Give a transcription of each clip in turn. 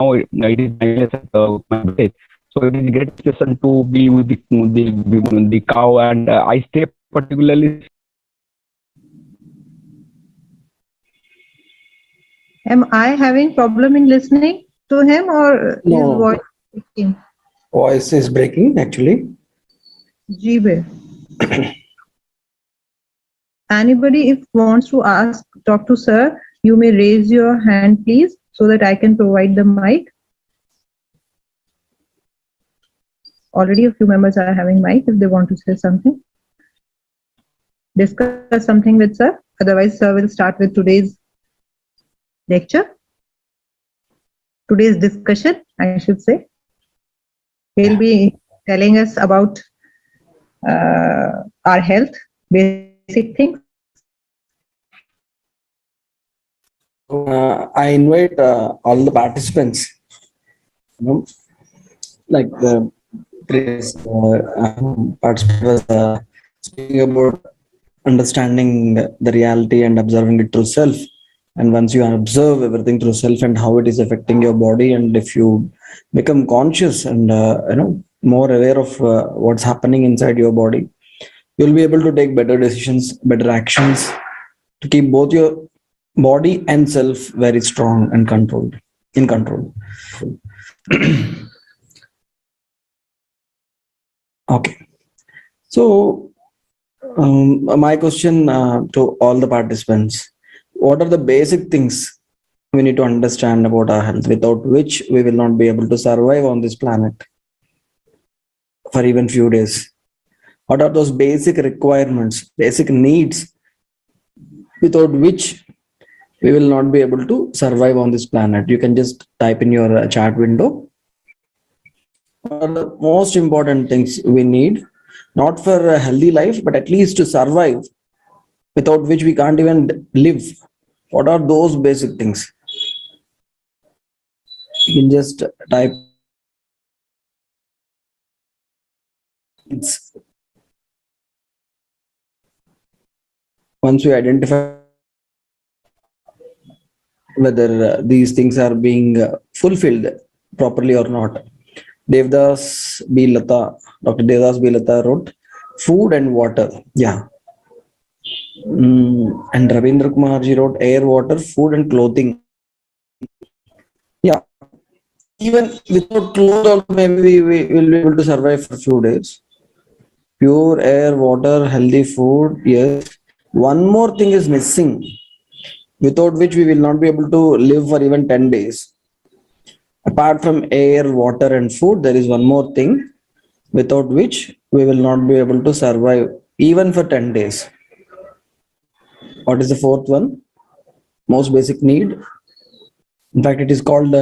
it is 9 years at my village. So it is a great situation to be with the cow, and I stay particularly. Am I having problem in listening to him or his No, voice speaking? voice is breaking actually. Jibe. Anybody if wants to ask, talk to sir, you may raise your hand please so that I can provide the mic. Already a few members are having mic if they want to say something. Discuss something with sir. Otherwise, sir will start with today's lecture. Today's discussion, I should say. He'll be telling us about our health, basic things. I invite all the participants, you know, like the previous participant was speaking about understanding the reality and observing it through self. And once you observe everything through self and how it is affecting your body, and if you become conscious and more aware of what's happening inside your body, you'll be able to take better decisions, better actions to keep both your body and self very strong and controlled, in control. Okay, so my question to all the participants: what are the basic things we need to understand about our health, without which we will not be able to survive on this planet for even few days? What are those basic requirements, basic needs, without which we will not be able to survive on this planet? You can just type in your chat window. What are the most important things we need, not for a healthy life, but at least to survive, without which we can't even live? What are those basic things? You can just type. Once we identify whether these things are being fulfilled properly or not. Devdas B. Lata, Dr. Devdas B. Lata wrote, food and water. Yeah. And Ravindra Kumar ji wrote, air, water, food and clothing. Yeah. Even without clothes also, maybe we will be able to survive for a few days. Pure air, water, healthy food. Yes. One more thing is missing, without which we will not be able to live for even 10 days. Apart from air, water, and food, there is one more thing without which we will not be able to survive even for 10 days. What is the fourth one? Most basic need. In fact, it is called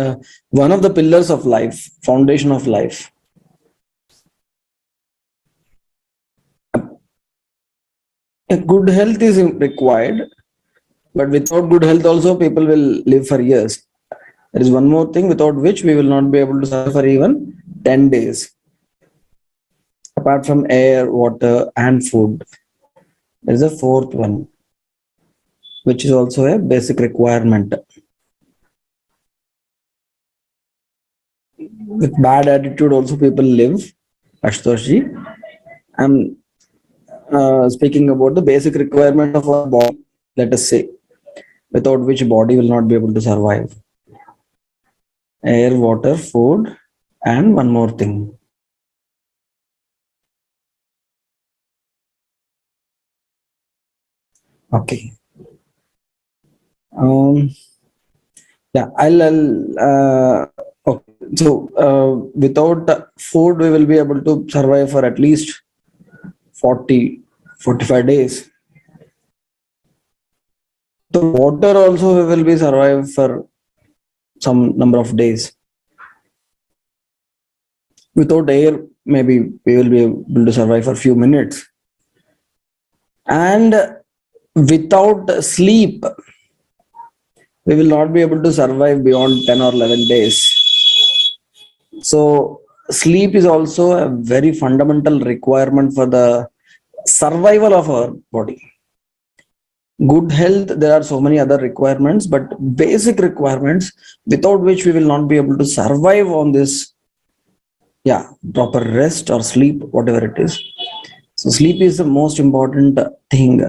one of the pillars of life, foundation of life. A good health is required, but without good health also people will live for years. There is one more thing without which we will not be able to survive for even 10 days. Apart from air, water, and food, there is a fourth one, which is also a basic requirement. With bad attitude also people live. Ashutosh, I'm speaking about the basic requirement of our body, let us say, without which body will not be able to survive. Air, water, food, and one more thing. Okay. Yeah, okay. So without food, we will be able to survive for at least 45 days. So water also we will be survive for some number of days. Without air, maybe we will be able to survive for a few minutes. And without sleep, we will not be able to survive beyond 10 or 11 days. So sleep is also a very fundamental requirement for the survival of our body. good health, there are so many other requirements, but basic requirements without which we will not be able to survive on this, yeah, proper rest or sleep, whatever it is. So sleep is the most important thing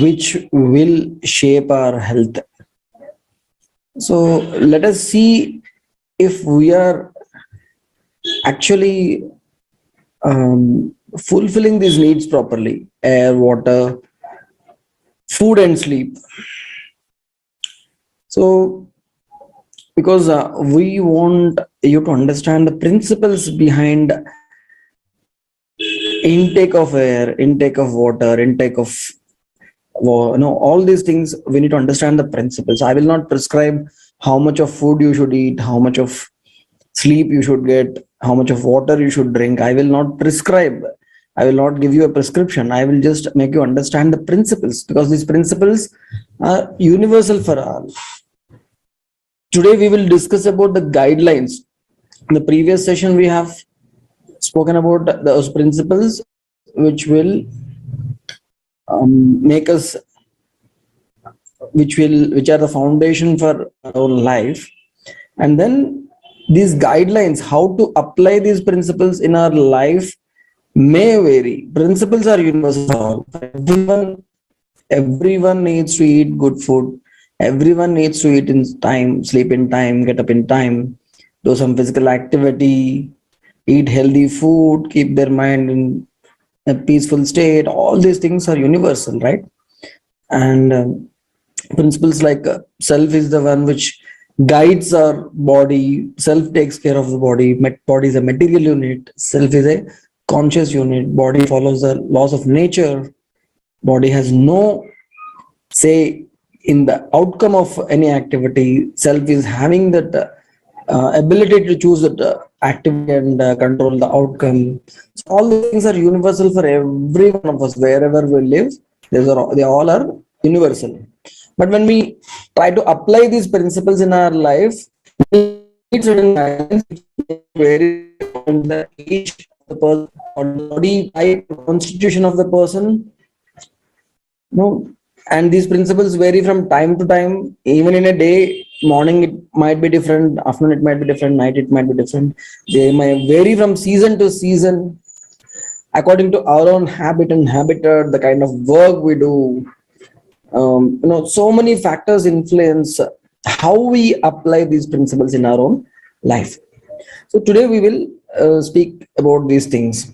which will shape our health. So let us see if we are actually fulfilling these needs properly: air, water, food, and sleep. So, because we want you to understand the principles behind intake of air, intake of water, intake of all these things, we need to understand the principles. I will not prescribe how much of food you should eat, how much of sleep you should get, how much of water you should drink. I will not prescribe. I will not give you a prescription. I will just make you understand the principles, because these principles are universal for all. Today we will discuss about the guidelines. In the previous session we have spoken about those principles which will make us, which are the foundation for our life. And then these guidelines, how to apply these principles in our life, may vary. Principles are universal. Everyone needs to eat good food. Everyone needs to eat in time, sleep in time, get up in time, do some physical activity, eat healthy food, keep their mind in a peaceful state. All these things are universal, right? And principles like self is the one which guides our body. Self takes care of the body. Body is a material unit. Self is a conscious unit. Body follows the laws of nature. Body has no say in the outcome of any activity. Self is having that ability to choose that activity and control the outcome. So all these things are universal for every one of us, wherever we live. They all are universal. But when we try to apply these principles in our life, we need certain guidelines which vary on the age of the person, or the body type, constitution of the person. No, and these principles vary from time to time. Even in a day, morning it might be different, afternoon it might be different, night it might be different. They may vary from season to season according to our own habit and habitat, the kind of work we do. So many factors influence how we apply these principles in our own life. So today we will speak about these things.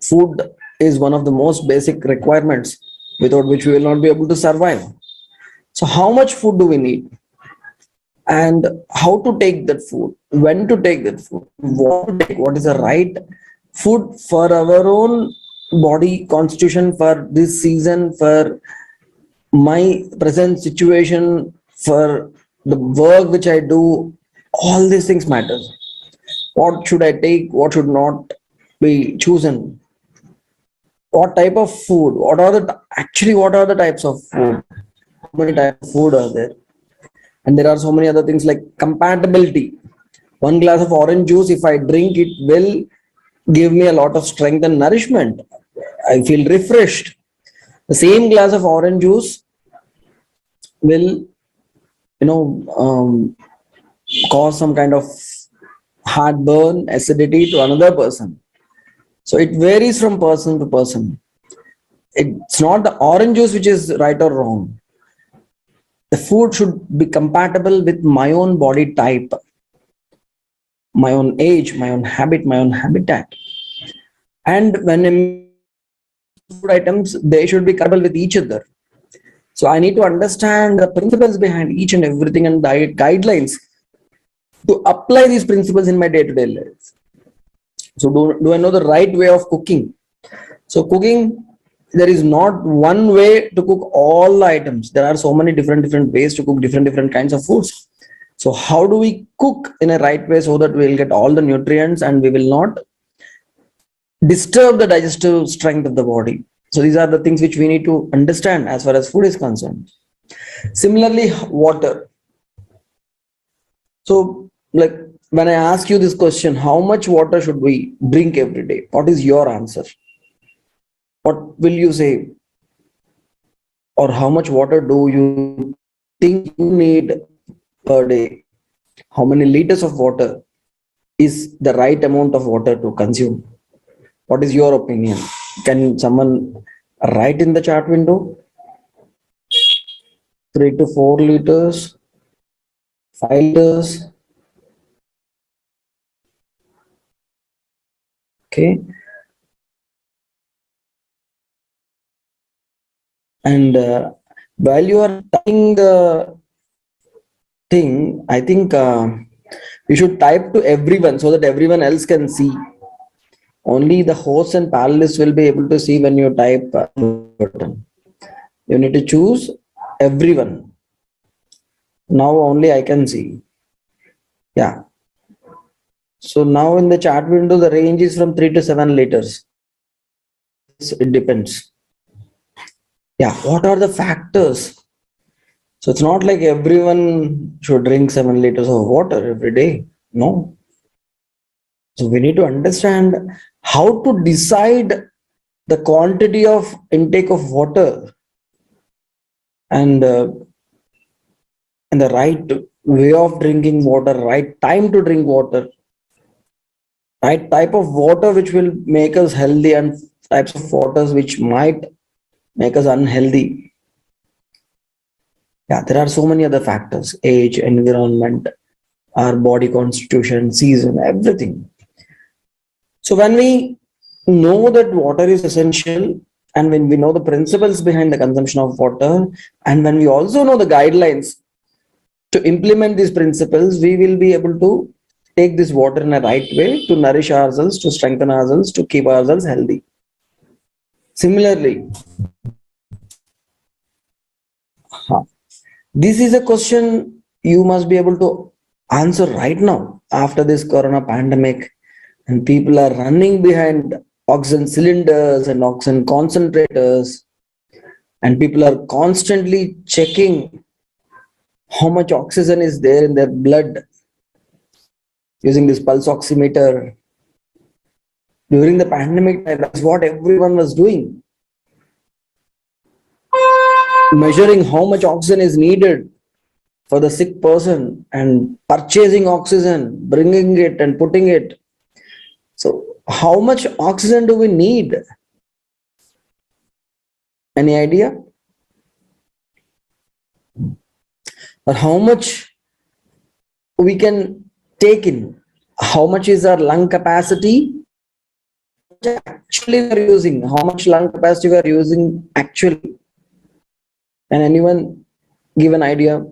Food is one of the most basic requirements without which we will not be able to survive. So how much food do we need? And how to take that food? When to take that food? What to take? What is the right food for our own body constitution, for this season, for my present situation, for the work which I do? All these things matter. What should I take? What should not be chosen? What type of food? What are the types of food? How many types of food are there? And there are so many other things like compatibility. One glass of orange juice, if I drink, it will give me a lot of strength and nourishment. I feel refreshed. The same glass of orange juice will, cause some kind of heartburn, acidity to another person. So it varies from person to person. It's not the orange juice which is right or wrong. The food should be compatible with my own body type, my own age, my own habit, my own habitat. And when food items, they should be compatible with each other. So I need to understand the principles behind each and everything and diet guidelines to apply these principles in my day-to-day life. So do I know the right way of cooking? So cooking, there is not one way to cook all the items. There are so many different ways to cook different kinds of foods. So how do we cook in a right way so that we'll get all the nutrients and we will not disturb the digestive strength of the body? So these are the things which we need to understand as far as food is concerned. Similarly, water. So when I ask you this question, how much water should we drink every day? What is your answer? what will you say? Or how much water do you think you need per day? How many liters of water is the right amount of water to consume? What is your opinion? Can someone write in the chat window? 3 to 4 liters, 5 liters. Okay. And while you are typing the thing, I think you should type to everyone so that everyone else can see. Only the host and panelists will be able to see when you type button. You need to choose everyone. Now only I can see. Yeah. So now in the chat window, the range is from 3 to 7 liters. It depends. Yeah. What are the factors? So it's not like everyone should drink 7 liters of water every day. No. So we need to understand how to decide the quantity of intake of water and the right way of drinking water, right time to drink water, right type of water which will make us healthy, and types of waters which might make us unhealthy. Yeah, there are so many other factors: age, environment, our body constitution, season, everything. So when we know that water is essential, and when we know the principles behind the consumption of water, and when we also know the guidelines to implement these principles, we will be able to take this water in a right way to nourish ourselves, to strengthen ourselves, to keep ourselves healthy. Similarly, this is a question you must be able to answer right now after this corona pandemic, and people are running behind oxygen cylinders and oxygen concentrators, and people are constantly checking how much oxygen is there in their blood using this pulse oximeter. During the pandemic, that's what everyone was doing, measuring how much oxygen is needed for the sick person and purchasing oxygen, bringing it and putting it. So how much oxygen do we need? Any idea? Or how much we can take in? How much is our lung capacity? Actually we are using, how much lung capacity we are using actually? Can anyone give an idea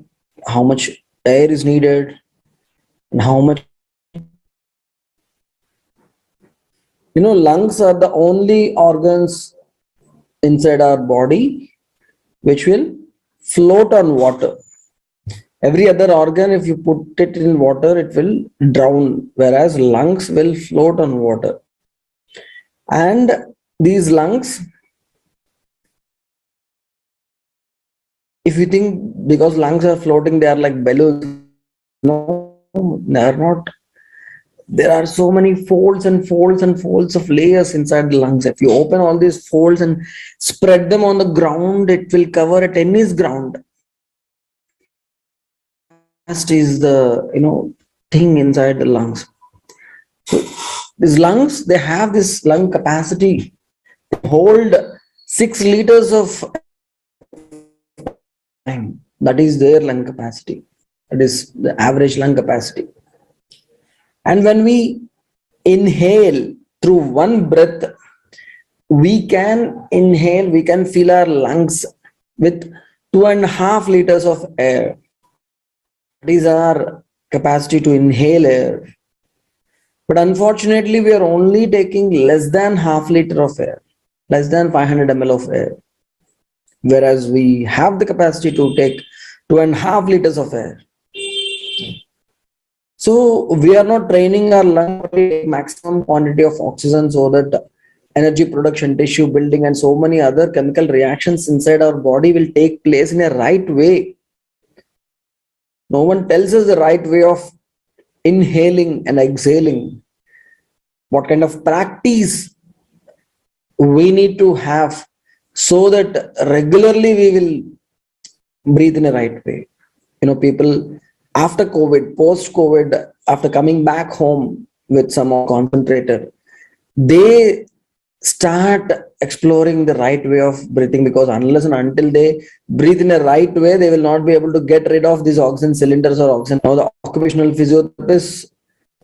how much air is needed and how much? Lungs are the only organs inside our body which will float on water. Every other organ, if you put it in water, it will drown, whereas lungs will float on water. And these lungs, if you think because lungs are floating, they are like balloons. No, they are not. There are so many folds and folds and folds of layers inside the lungs. If you open all these folds and spread them on the ground, it will cover a tennis ground. Is the thing inside the lungs. So these lungs, they have this lung capacity to hold 6 liters of time. That is their lung capacity. That is the average lung capacity. And when we inhale through one breath, we can inhale, we can fill our lungs with 2.5 liters of air. That is our capacity to inhale air. But unfortunately, we are only taking less than half liter of air, less than 500 ml of air. Whereas we have the capacity to take 2.5 liters of air. So we are not training our lung to take maximum quantity of oxygen so that energy production, tissue building, and so many other chemical reactions inside our body will take place in a right way. No one tells us the right way of inhaling and exhaling. What kind of practice we need to have, so that regularly we will breathe in a right way. People after COVID, post COVID, after coming back home with some more concentrator, they start exploring the right way of breathing, because unless and until they breathe in a right way, they will not be able to get rid of these oxygen cylinders or oxygen. Now the occupational physiotherapists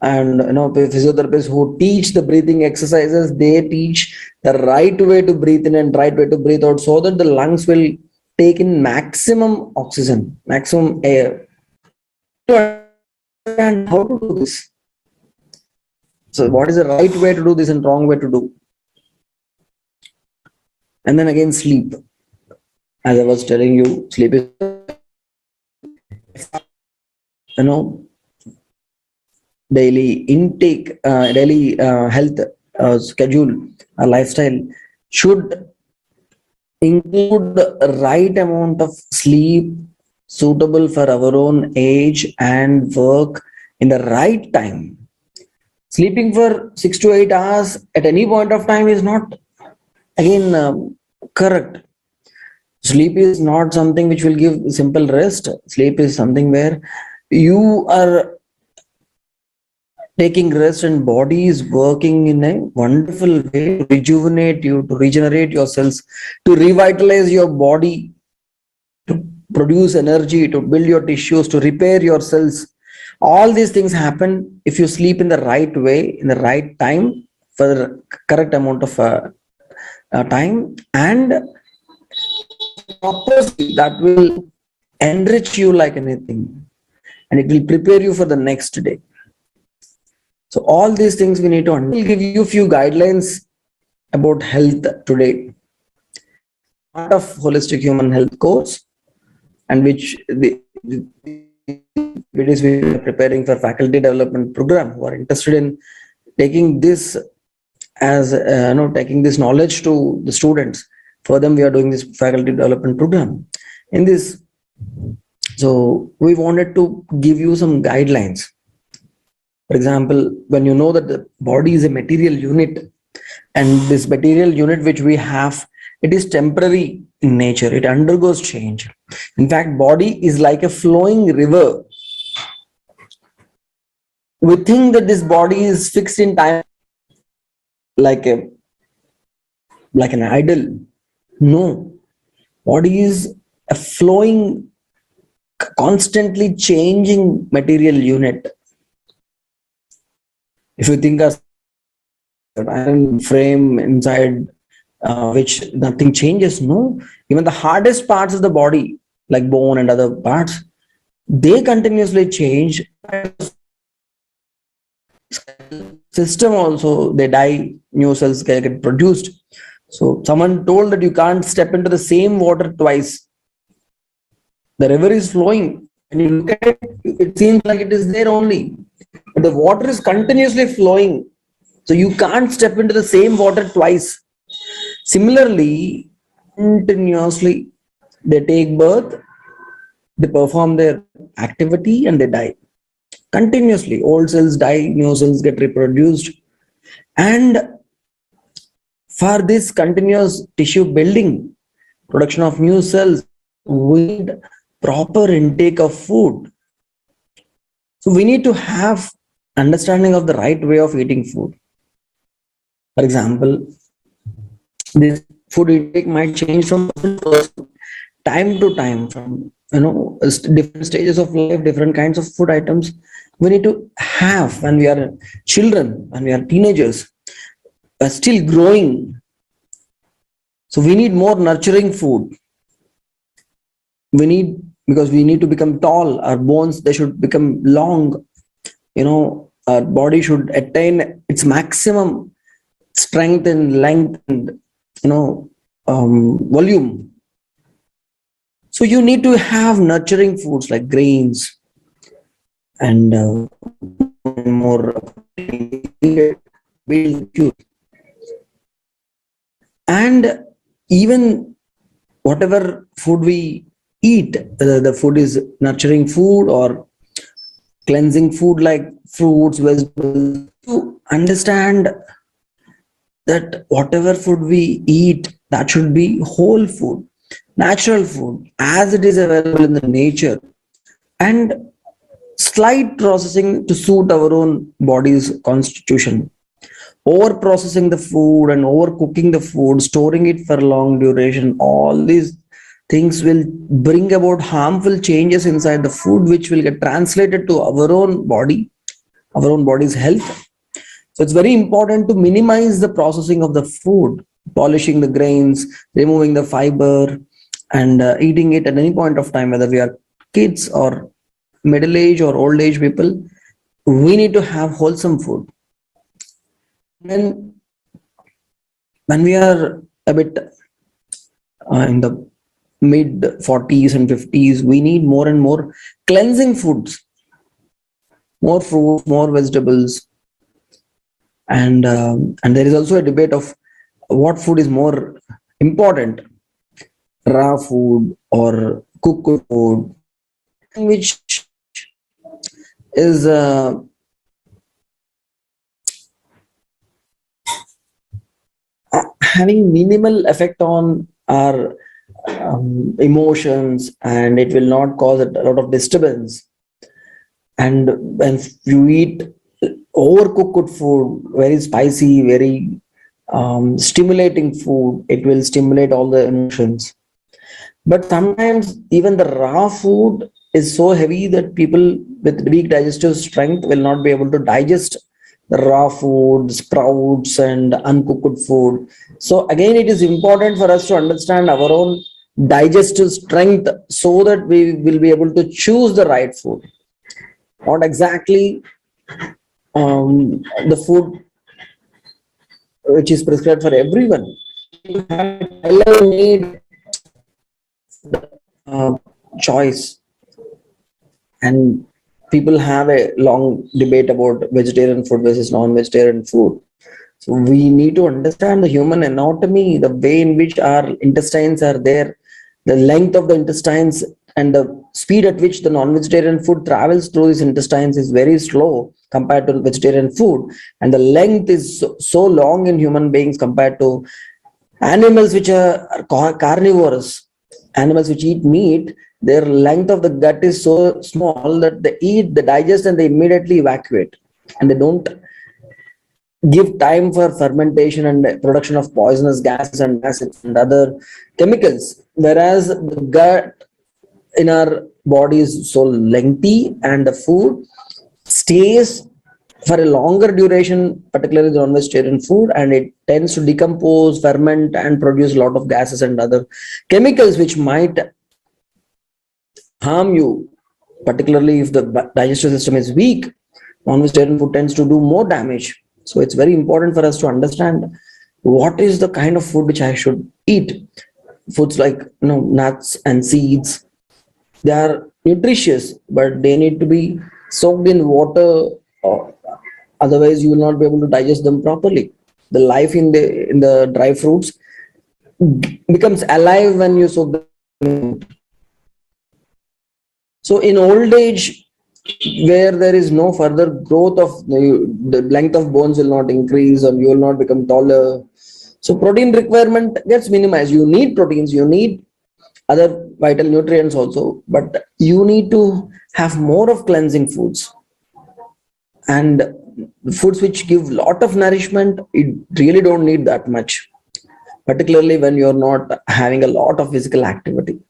and physiotherapists who teach the breathing exercises, they teach the right way to breathe in and right way to breathe out, so that the lungs will take in maximum oxygen, maximum air. And how to do this? So what is the right way to do this and wrong way to do? And then again, sleep. As I was telling you, sleep is, daily intake, daily health schedule, lifestyle should include the right amount of sleep suitable for our own age and work in the right time. Sleeping for 6 to 8 hours at any point of time is not, again, correct. Sleep is not something which will give simple rest. Sleep is something where you are taking rest and body is working in a wonderful way to rejuvenate you, to regenerate your cells, to revitalize your body, to produce energy, to build your tissues, to repair your cells. All these things happen if you sleep in the right way, in the right time, for the correct amount of time, and proper sleep that will enrich you like anything, and it will prepare you for the next day. So all these things we need to understand. I'll give you a few guidelines about health today. Part of holistic human health course, and which it is we are preparing for faculty development program who are interested in taking this as taking this knowledge to the students. For them, we are doing this faculty development program. In this, so we wanted to give you some guidelines. For example, when you know that the body is a material unit, and this material unit which we have, it is temporary in nature, it undergoes change. In fact, body is like a flowing river. We think that this body is fixed in time, like an idol. No, body is a flowing, constantly changing material unit. If you think of an iron frame inside which nothing changes, no, even the hardest parts of the body, like bone and other parts, they continuously change. System also, they die, new cells get produced. So someone told that you can't step into the same water twice. The river is flowing, and you look at it, it seems like it is there only, but the water is continuously flowing, so you can't step into the same water twice. Similarly, continuously they take birth, they perform their activity, and they die. Continuously, old cells die, new cells get reproduced. And for this continuous tissue building, production of new cells, we need proper intake of food. So we need to have understanding of the right way of eating food. For example, this food intake might change from time to time, from different stages of life, different kinds of food items we need to have when we are children, when we are teenagers, still growing. So we need more nurturing food. Because we need to become tall, our bones, they should become long, our body should attain its maximum strength and length and volume. So you need to have nurturing foods like grains and more and even whatever food we eat, the food is nurturing food or cleansing food like fruits, vegetables, to understand that whatever food we eat, that should be whole food, natural food, as it is available in the nature, and slight processing to suit our own body's constitution. Over processing the food and overcooking the food, storing it for long duration, all these things will bring about harmful changes inside the food, which will get translated to our own body, our own body's health. So it's very important to minimize the processing of the food, polishing the grains, removing the fiber, and eating it at any point of time, whether we are kids or middle age or old age people. We need to have wholesome food. And when we are a bit in the mid 40s and 50s, we need more and more cleansing foods, more fruit, more vegetables, and there is also a debate of what food is more important, raw food or cooked food, which is having minimal effect on our emotions, and it will not cause a lot of disturbance. And when you eat overcooked food, very spicy, very stimulating food, it will stimulate all the emotions. But sometimes even the raw food is so heavy that people with weak digestive strength will not be able to digest the raw food, sprouts, and uncooked food. So again, it is important for us to understand our own digestive strength so that we will be able to choose the right food. Not exactly the food which is prescribed for everyone. You have a tailor-made choice, and people have a long debate about vegetarian food versus non-vegetarian food. So we need to understand the human anatomy, the way in which our intestines are there, the length of the intestines, and the speed at which the non-vegetarian food travels through these intestines is very slow compared to vegetarian food, and the length is so long in human beings compared to animals which are carnivores. Animals which eat meat, their length of the gut is so small that they eat, they digest, and they immediately evacuate, and they don't give time for fermentation and production of poisonous gases and acids and other chemicals. Whereas the gut in our body is so lengthy, and the food stays for a longer duration, particularly the non-vegetarian food, and it tends to decompose, ferment, and produce a lot of gases and other chemicals which might harm you, particularly if the digestive system is weak. Non-vegetarian food tends to do more damage. So it's very important for us to understand what is the kind of food which I should eat. Foods like nuts and seeds, they are nutritious, but they need to be soaked in water, or otherwise you will not be able to digest them properly. The life in the dry fruits becomes alive when you soak them. So in old age, where there is no further growth of the length of bones will not increase, or you will not become taller, so protein requirement gets minimized. You need proteins, you need other vital nutrients also, but you need to have more of cleansing foods, and foods which give lot of nourishment, you really don't need that much, particularly when you're not having a lot of physical activity.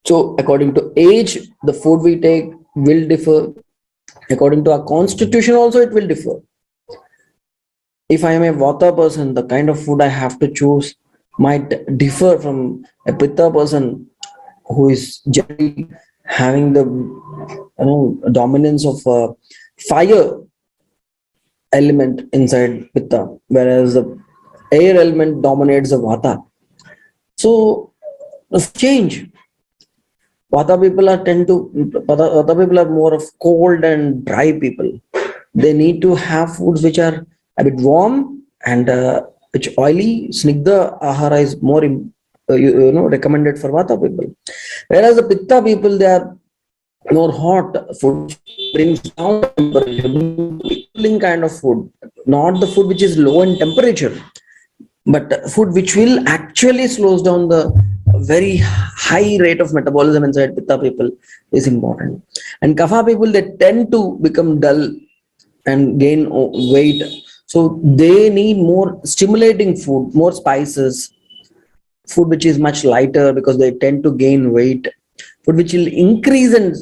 So according to age, the food we take will differ. According to our constitution also, it will differ. If I am a Vata person, the kind of food I have to choose might differ from a Pitta person who is generally having the dominance of fire element inside Pitta, whereas the air element dominates the Vata. So change. Vata people are more of cold and dry people. They need to have foods which are a bit warm and which oily. Snigdha ahara is more recommended for Vata people. Whereas the Pitta people, they are more hot food brings down temperature, cooling kind of food, not the food which is low in temperature, but food which will actually slows down the very high rate of metabolism inside pitta people is important. And kapha people, they tend to become dull and gain weight, so they need more stimulating food, more spices, food which is much lighter because they tend to gain weight, food which will increase and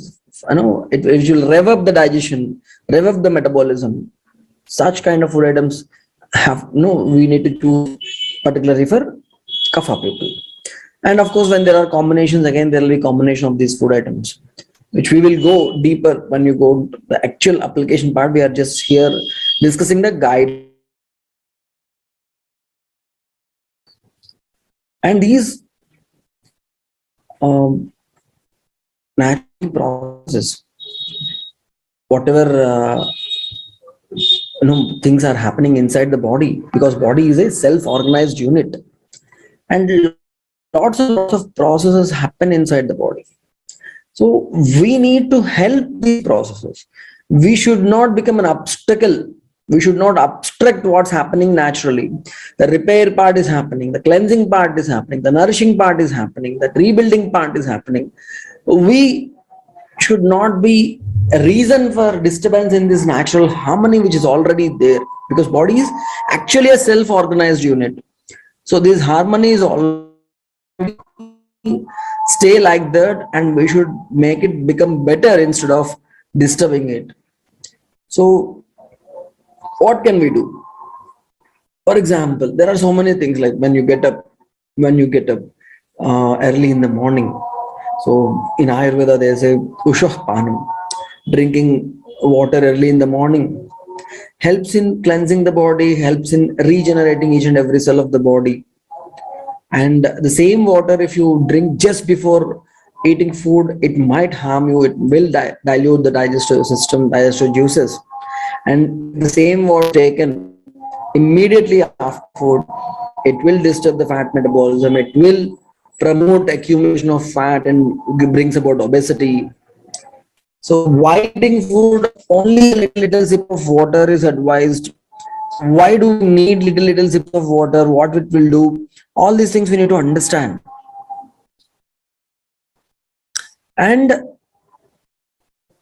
it will rev up the digestion, rev up the metabolism. Such kind of food items have we need to choose particularly for kapha people. And of course, when there are combinations, again there will be combination of these food items, which we will go deeper when you go to the actual application part. We are just here discussing the guide. And these natural processes, whatever things are happening inside the body, because body is a self-organized unit, and lots of processes happen inside the body. So we need to help these processes. We should not become an obstacle. We should not obstruct what's happening naturally. The repair part is happening, the cleansing part is happening, the nourishing part is happening, the rebuilding part is happening. We should not be a reason for disturbance in this natural harmony which is already there, because body is actually a self-organized unit. So this harmony is already stay like that, and we should make it become better instead of disturbing it. So what can we do? For example, there are so many things, like when you get up early in the morning. So in Ayurveda, there's a ushah panam. Drinking water early in the morning helps in cleansing the body, helps in regenerating each and every cell of the body. And the same water, if you drink just before eating food, it might harm you. It will dilute the digestive system, digestive juices. And the same water taken immediately after food, it will disturb the fat metabolism. It will promote accumulation of fat and brings about obesity. So while eating food, only a little sip of water is advised. Why do we need little sips of water? What it will do? All these things we need to understand. And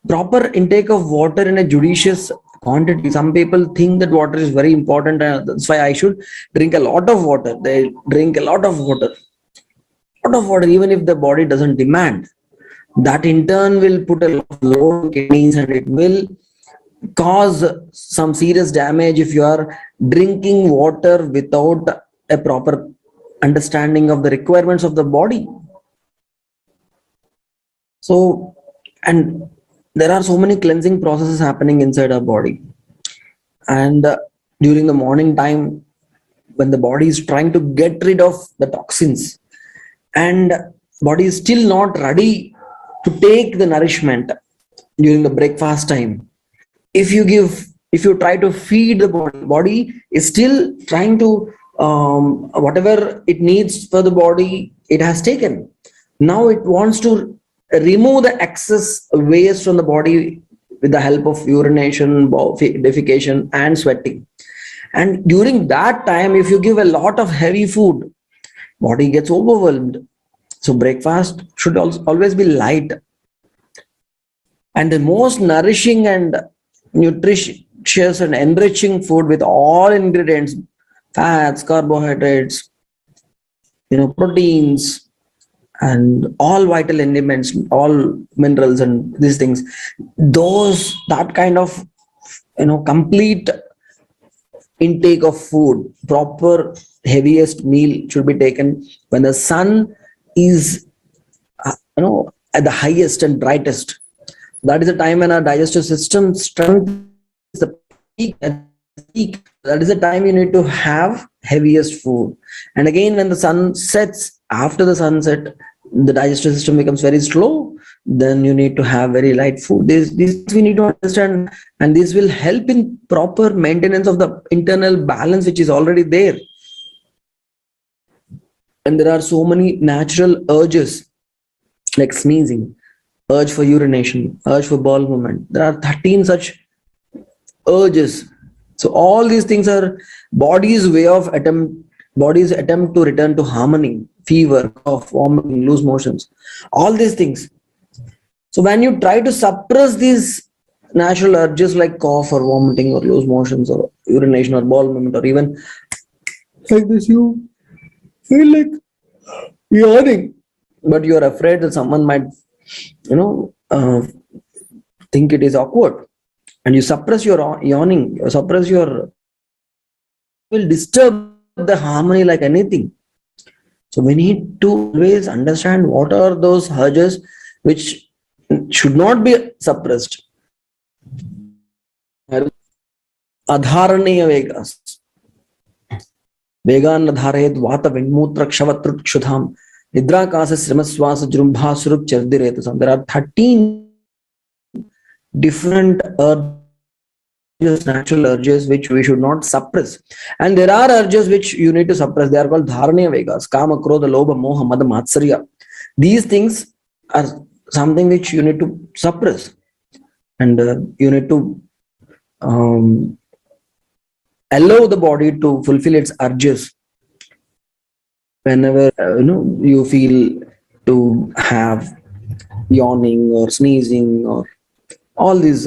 proper intake of water in a judicious quantity. Some people think that water is very important, and that's why I should drink a lot of water. They drink a lot of water, even if the body doesn't demand. That in turn will put a lot of load on kidneys, and it will cause some serious damage if you are drinking water without a proper understanding of the requirements of the body. So, and there are so many cleansing processes happening inside our body. And during the morning time, when the body is trying to get rid of the toxins, and body is still not ready to take the nourishment during the breakfast time, if you try to feed the body is still trying to whatever it needs for the body, it has taken. Now it wants to remove the excess waste from the body with the help of urination, defecation, and sweating. And during that time, if you give a lot of heavy food, body gets overwhelmed. So breakfast should always be light, and the most nourishing and nutritious and enriching food with all ingredients, fats, carbohydrates, proteins, and all vital elements, all minerals and these things. That kind of complete intake of food, proper heaviest meal should be taken when the sun is at the highest and brightest. That is the time when our digestive system strength is the peak. That is the time you need to have heaviest food. And again, when the sun sets, after the sunset, the digestive system becomes very slow. Then you need to have very light food. This we need to understand, and this will help in proper maintenance of the internal balance which is already there. And there are so many natural urges like sneezing, urge for urination, urge for bowel movement. There are 13 such urges. So all these things are body's attempt to return to harmony, fever, cough, vomiting, loose motions, all these things. So when you try to suppress these natural urges like cough or vomiting or loose motions or urination or bowel movement or even like this, you feel like yawning, but you are afraid that someone might, think it is awkward, and you suppress your yawning, you suppress your will disturb the harmony like anything. So we need to always understand what are those urges which should not be suppressed. Adharaniya vegas. Vegan adharayed vata vinmutra kshavatru kshudham. Nidra kasa srimaswasa jrumbha surup chardiretasam. There are 13 different urges, natural urges, which we should not suppress. And there are urges which you need to suppress. They are called dharaniya vegas. Kama, krodha, lobha, moha, mada, matsarya. These things are something which you need to suppress. And you need to allow the body to fulfill its urges whenever you feel to have yawning or sneezing or all these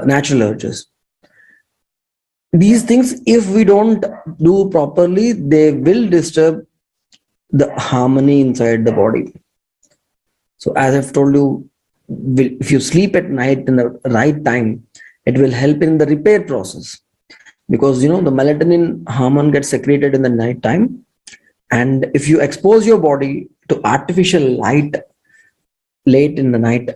natural urges. These things, if we don't do properly, they will disturb the harmony inside the body. So as I've told you, if you sleep at night in the right time, it will help in the repair process, because the melatonin hormone gets secreted in the night time, and if you expose your body to artificial light late in the night,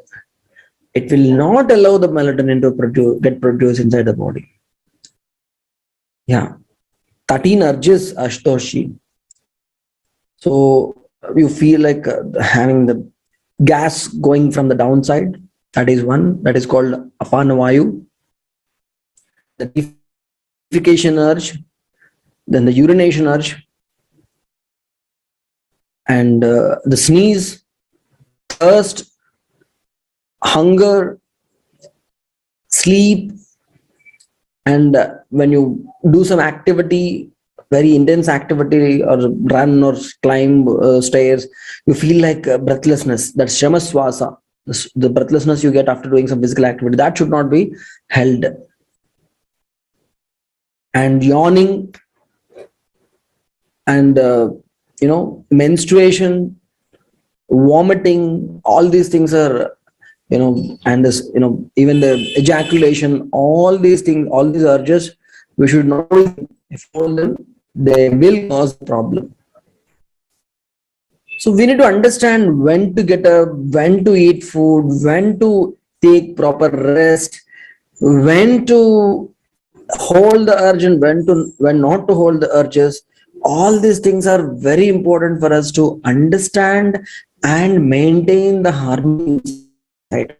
it will not allow the melatonin to get produced inside the body. Yeah, 13 urges, Ashtoshi. So you feel like having the gas going from the downside. That is one. That is called apanavayu. The defecation urge, then the urination urge, and the sneeze, thirst, hunger, sleep, and when you do some activity, very intense activity, or run or climb stairs, you feel like breathlessness. That's shamaswasa, the breathlessness you get after doing some physical activity. That should not be held. And yawning, and menstruation, vomiting, all these things are, and this, even the ejaculation, all these things, all these urges, we should not follow them. They will cause a problem. So we need to understand when to get up, when to eat food, when to take proper rest, when to hold the urge and when not to hold the urges. All these things are very important for us to understand and maintain the harmony inside.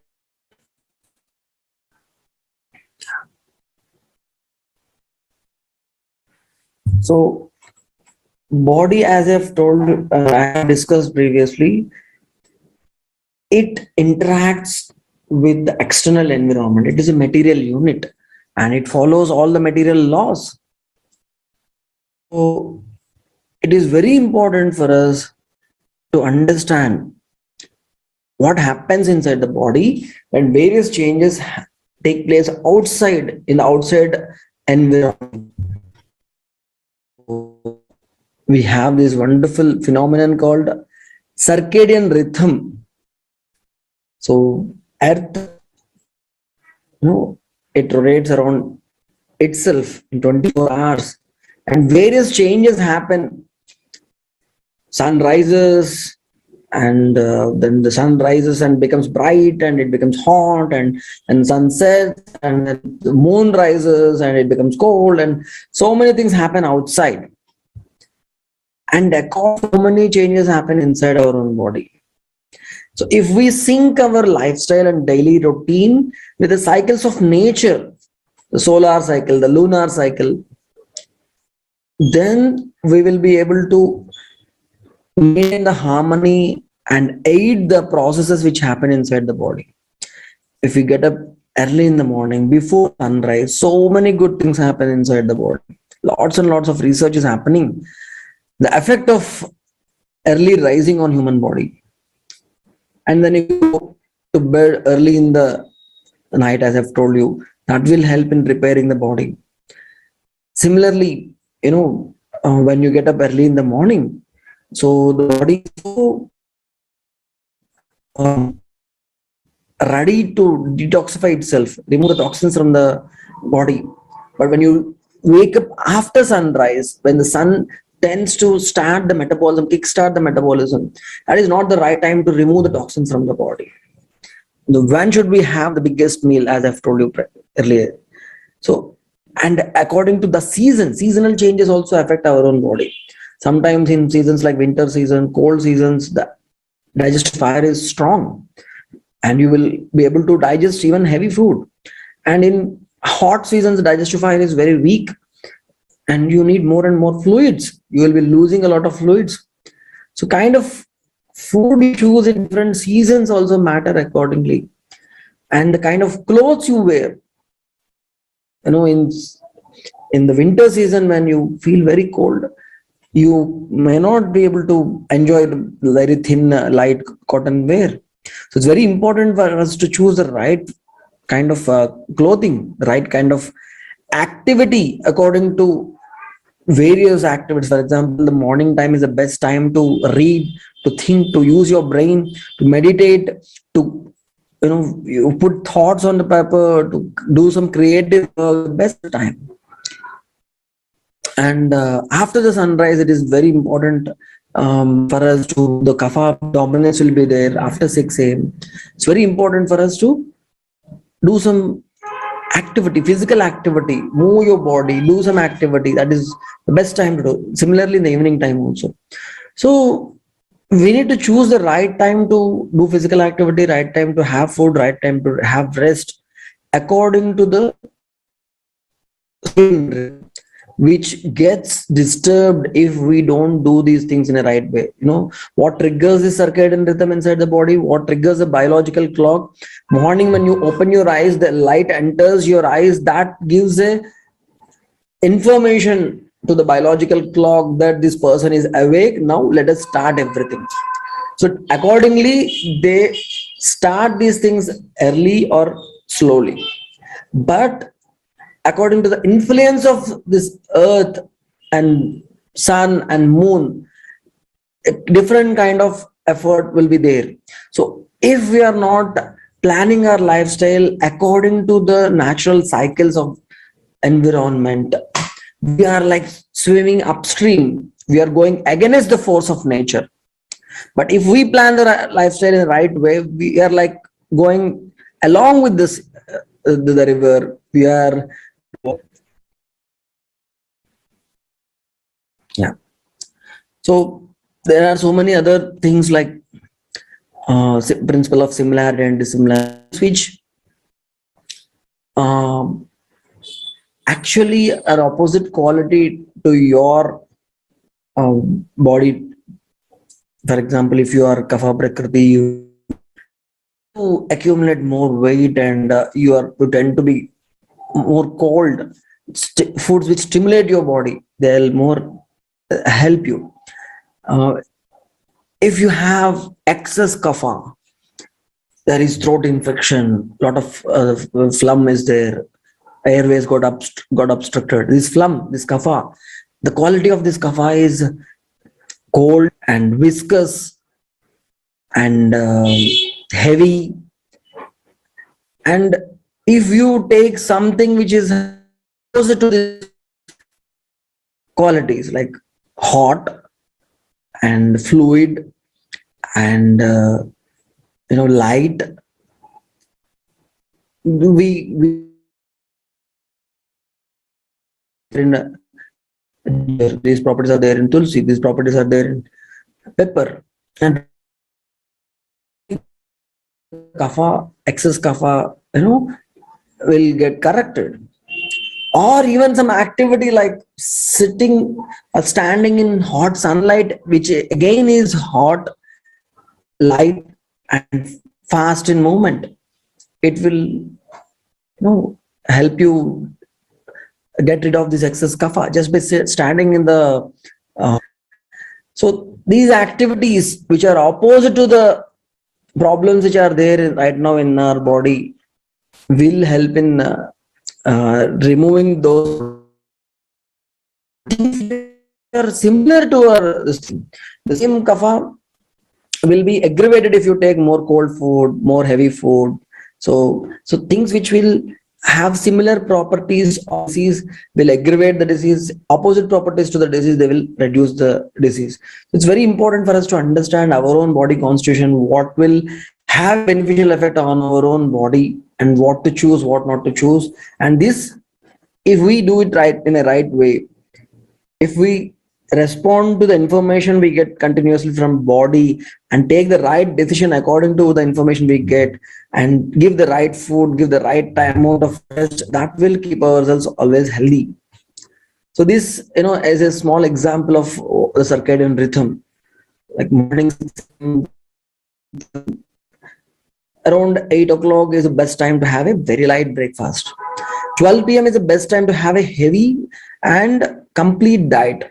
So body, as I've told, I have discussed previously, it interacts with the external environment. It is a material unit and it follows all the material laws. So it is very important for us to understand what happens inside the body when various changes take place outside, in the outside environment. We have this wonderful phenomenon called circadian rhythm. So Earth, it rotates around itself in 24 hours, and various changes happen. Sun rises, and then the sun rises and becomes bright and it becomes hot, and sun sets, and then the moon rises and it becomes cold, and so many things happen outside. And so many changes happen inside our own body. So if we sync our lifestyle and daily routine with the cycles of nature, the solar cycle, the lunar cycle, then we will be able to maintain the harmony and aid the processes which happen inside the body. If we get up early in the morning before sunrise, so many good things happen inside the body. Lots and lots of research is happening. The effect of early rising on human body. And then if you go to bed early in the night, as I've told you, that will help in repairing the body. Similarly, when you get up early in the morning, so the body is so ready to detoxify itself, remove the toxins from the body. But when you wake up after sunrise, when the sun tends to start the metabolism, kickstart the metabolism, that is not the right time to remove the toxins from the body. When should we have the biggest meal, as I've told you earlier? So, and according to the seasonal changes also affect our own body. Sometimes in seasons like winter season, cold seasons, the digestive fire is strong and you will be able to digest even heavy food. And in hot seasons, the digestive fire is very weak and you need more and more fluids. You will be losing a lot of fluids. So kind of food you choose in different seasons also matter accordingly. And the kind of clothes you wear, in the winter season when you feel very cold, you may not be able to enjoy the very thin light cotton wear. So it's very important for us to choose the right kind of clothing, the right kind of activity according to various activities. For example, the morning time is the best time to read, to think, to use your brain, to meditate, to you put thoughts on the paper, to do some creative best time. And after the sunrise, it is very important for us to, the kapha dominance will be there after 6 a.m. It's very important for us to do some activity, physical activity, move your body, do some activity. That is the best time to do. Similarly, in the evening time also. So we need to choose the right time to do physical activity, right time to have food, right time to have rest, according to the which gets disturbed if we don't do these things in a right way. What triggers the circadian rhythm inside the body, what triggers the biological clock. Morning when you open your eyes, the light enters your eyes, that gives a information to the biological clock that this person is awake. Now let us start everything. So accordingly, they start these things early or slowly. But according to the influence of this earth and sun and moon, a different kind of effort will be there. So if we are not planning our lifestyle according to the natural cycles of environment, we are like swimming upstream. We are going against the force of nature. But if we plan the lifestyle in the right way, we are like going along with this the river. We are So there are so many other things like principle of similarity and dissimilarity, which actually are opposite quality to your body. For example, if you are kapha prakriti, you accumulate more weight and you tend to be more cold. Foods which stimulate your body, they'll more help you. If you have excess kapha, there is throat infection, lot of phlegm is there, airways got obstructed. This phlegm, this kapha, the quality of this kapha is cold and viscous and heavy. And if you take something which is opposite to these qualities, like hot and fluid and light, we these properties are there in tulsi, these properties are there in pepper, and kapha, excess kapha, will get corrected. Or even some activity like sitting or standing in hot sunlight, which again is hot, light and fast in movement. It will, help you get rid of this excess kapha just by standing in the. So these activities which are opposite to the problems which are there right now in our body will help in removing those things that are similar to our this thing. The same kapha will be aggravated if you take more cold food, more heavy food. So things which will have similar properties of disease will aggravate the disease. Opposite properties to the disease, they will reduce the disease. It's very important for us to understand our own body constitution, what will have beneficial effect on our own body, and what to choose, what not to choose. And this, if we do it right in a right way, if we respond to the information we get continuously from body and take the right decision according to the information we get and give the right food, give the right amount of rest, that will keep ourselves always healthy. So this, is a small example of the circadian rhythm. Like morning around 8 o'clock is the best time to have a very light breakfast. 12 p.m. is the best time to have a heavy and complete diet.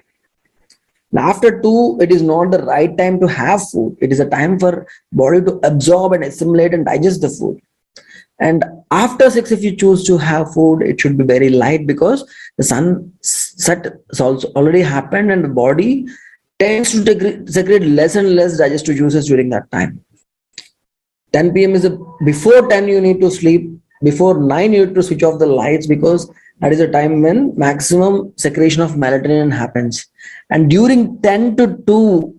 After 2, it is not the right time to have food. It is a time for body to absorb and assimilate and digest the food. And after 6, if you choose to have food, it should be very light because the sunset has also already happened and the body tends to secrete less and less digestive juices during that time. 10 p.m. is before 10 you need to sleep. Before 9 you need to switch off the lights because that is a time when maximum secretion of melatonin happens. And during 10 to 2,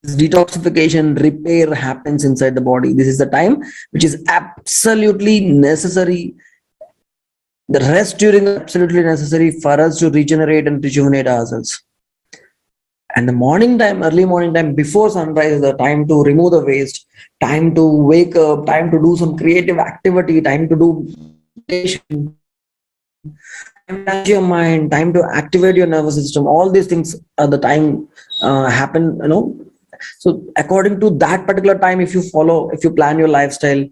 detoxification, repair happens inside the body. This is the time which is absolutely necessary. The rest during is absolutely necessary for us to regenerate and rejuvenate ourselves. And the morning time, early morning time before sunrise is the time to remove the waste, time to wake up, time to do some creative activity, time to do meditation, time to touch your mind, time to activate your nervous system. All these things are the time happen, So according to that particular time, if you plan your lifestyle,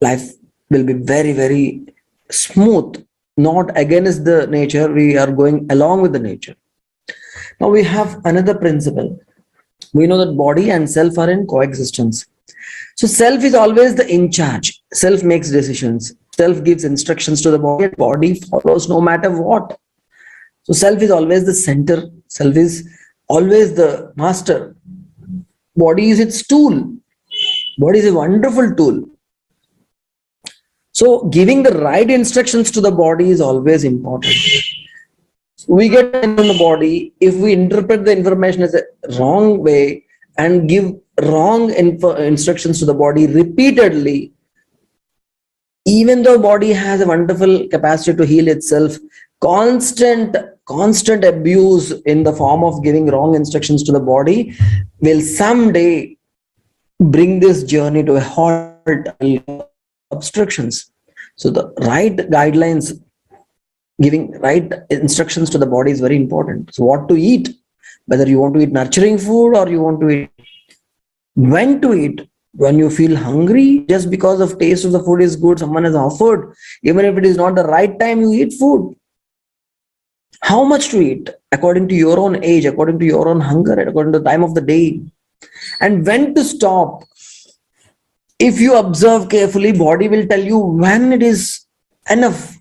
life will be very, very smooth, not against the nature. We are going along with the nature. Now we have another principle. We know that body and self are in coexistence. So self is always the in charge. Self makes decisions. Self gives instructions to the body and body follows no matter what. So self is always the center. Self is always the master. Body is its tool. Body is a wonderful tool. So giving the right instructions to the body is always important. We get in the body, if we interpret the information as a wrong way and give wrong instructions to the body repeatedly, even though body has a wonderful capacity to heal itself, constant abuse in the form of giving wrong instructions to the body will someday bring this journey to a halt, obstructions. So the right guidelines, giving right instructions to the body is very important. So what to eat, whether you want to eat nurturing food or you want to eat, when to eat, when you feel hungry, just because of taste of the food is good, someone has offered, even if it is not the right time, you eat food. How much to eat according to your own age, according to your own hunger, according to the time of the day, and when to stop. If you observe carefully, body will tell you when it is enough.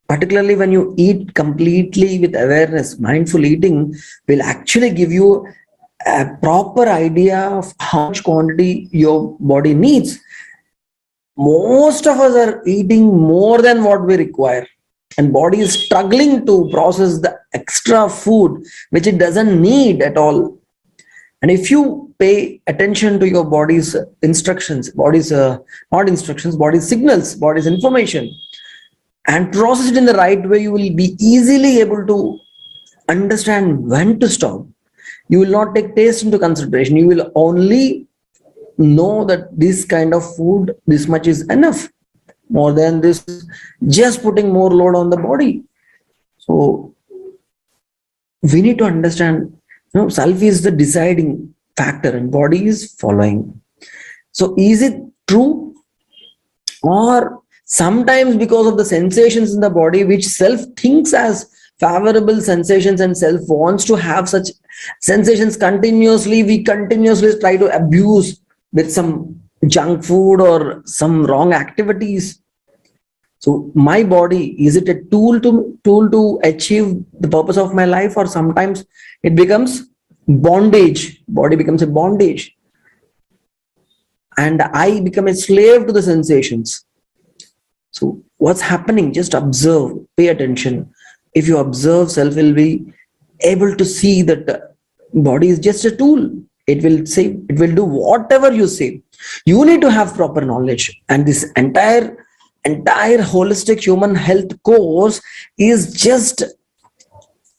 Particularly when you eat completely with awareness, mindful eating will actually give you a proper idea of how much quantity your body needs. Most of us are eating more than what we require, and body is struggling to process the extra food which it doesn't need at all. And if you pay attention to your body's instructions, body's signals, body's information, and process it in the right way, you will be easily able to understand when to stop. You will not take taste into consideration. You will only know that this kind of food, this much is enough. More than this, just putting more load on the body. So we need to understand, self is the deciding. factor and body is following. So is it true, or sometimes because of the sensations in the body which self thinks as favorable sensations and self wants to have such sensations continuously, we continuously try to abuse with some junk food or some wrong activities? So my body, is it a tool to achieve the purpose of my life, or sometimes it becomes bondage? Body becomes a bondage and I become a slave to the sensations. So what's happening? Just observe, pay attention. If you observe, self will be able to see that the body is just a tool. It will say, it will do whatever you say. You need to have proper knowledge, and this entire holistic human health course is just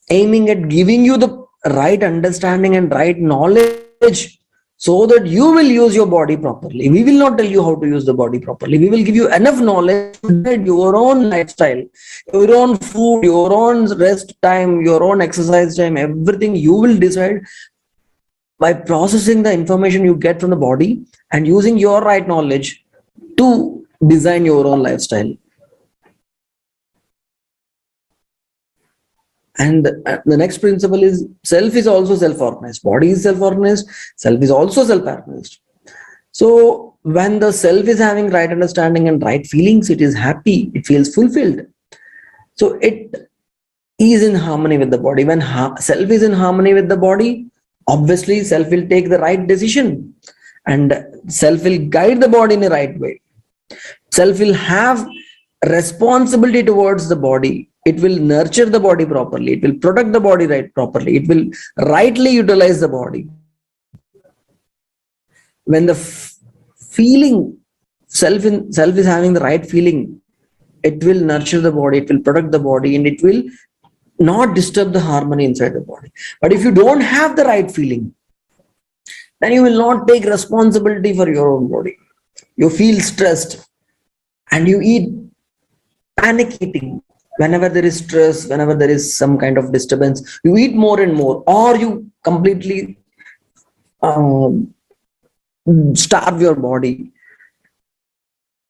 aiming at giving you the right understanding and right knowledge so that you will use your body properly. We will not tell you how to use the body properly. We will give you enough knowledge to guide your own lifestyle, your own food, your own rest time, your own exercise time, everything you will decide by processing the information you get from the body and using your right knowledge to design your own lifestyle. And the next principle is self is also self-organized. Body is self-organized. Self is also self-organized. So when the self is having right understanding and right feelings, it is happy. It feels fulfilled. So it is in harmony with the body. When self is in harmony with the body, obviously self will take the right decision and self will guide the body in the right way. Self will have responsibility towards the body. It will nurture the body properly. It will protect the body properly. It will rightly utilize the body. When the feeling self is having the right feeling, it will nurture the body. It will protect the body, and it will not disturb the harmony inside the body. But if you don't have the right feeling, then you will not take responsibility for your own body. You feel stressed and you eat panic eating. Whenever there is stress, whenever there is some kind of disturbance, you eat more and more, or you completely starve your body.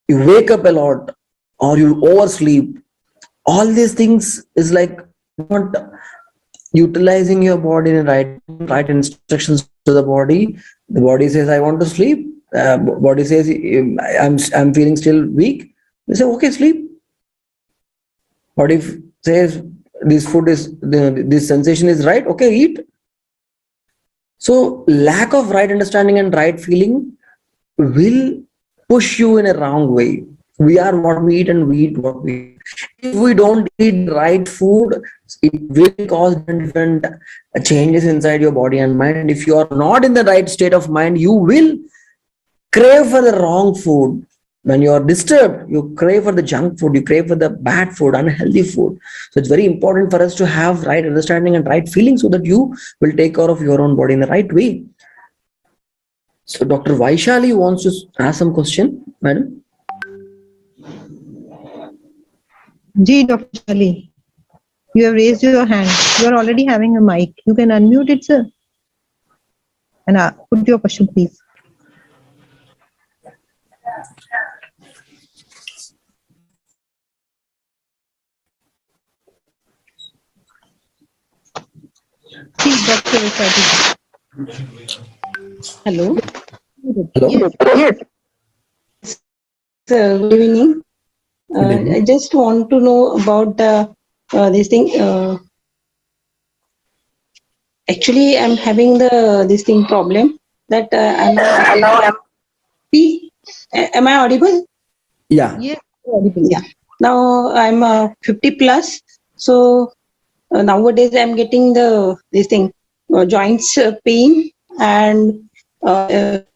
You wake up a lot, or you oversleep. All these things is like not utilizing your body in right instructions to the body. The body says, I want to sleep. Body says, I'm feeling still weak. They say, okay, sleep. Body says, this food is, this sensation is right. Okay, eat. So lack of right understanding and right feeling will push you in a wrong way. We are what we eat and we eat what we eat. If we don't eat right food, it will cause different changes inside your body and mind. And if you are not in the right state of mind, you will crave for the wrong food. When you are disturbed, you crave for the junk food, you crave for the bad food, unhealthy food. So it's very important for us to have right understanding and right feeling so that you will take care of your own body in the right way. So Dr. Vaishali wants to ask some question, madam. Ji, Dr. Shali, you have raised your hand. You are already having a mic. You can unmute it, sir. And put your question, please. Please, Dr. Vaishali. Hello. Hello. Yes. Good evening. I just want to know about this thing. Actually, I'm having this thing problem that am I audible? Yeah. Yes, audible. Yeah. Now I'm 50 plus, so nowadays I'm getting this thing joints pain and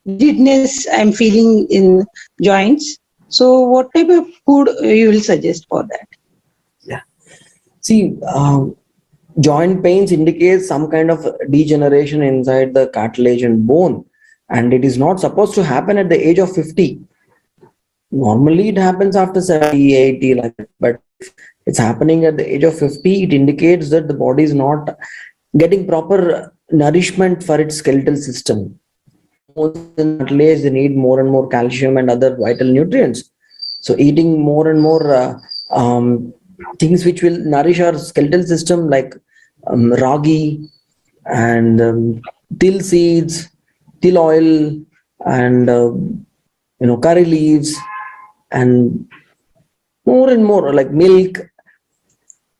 rigidness I'm feeling in joints. So what type of food you will suggest for that? Yeah. See, joint pains indicate some kind of degeneration inside the cartilage and bone, and it is not supposed to happen at the age of 50. Normally it happens after 70, 80, like that. But if it's happening at the age of 50, it indicates that the body is not getting proper nourishment for its skeletal system. Cartilage, they need more and more calcium and other vital nutrients. So eating more and more things which will nourish our skeletal system, like ragi and till seeds, till oil, and curry leaves, and more like milk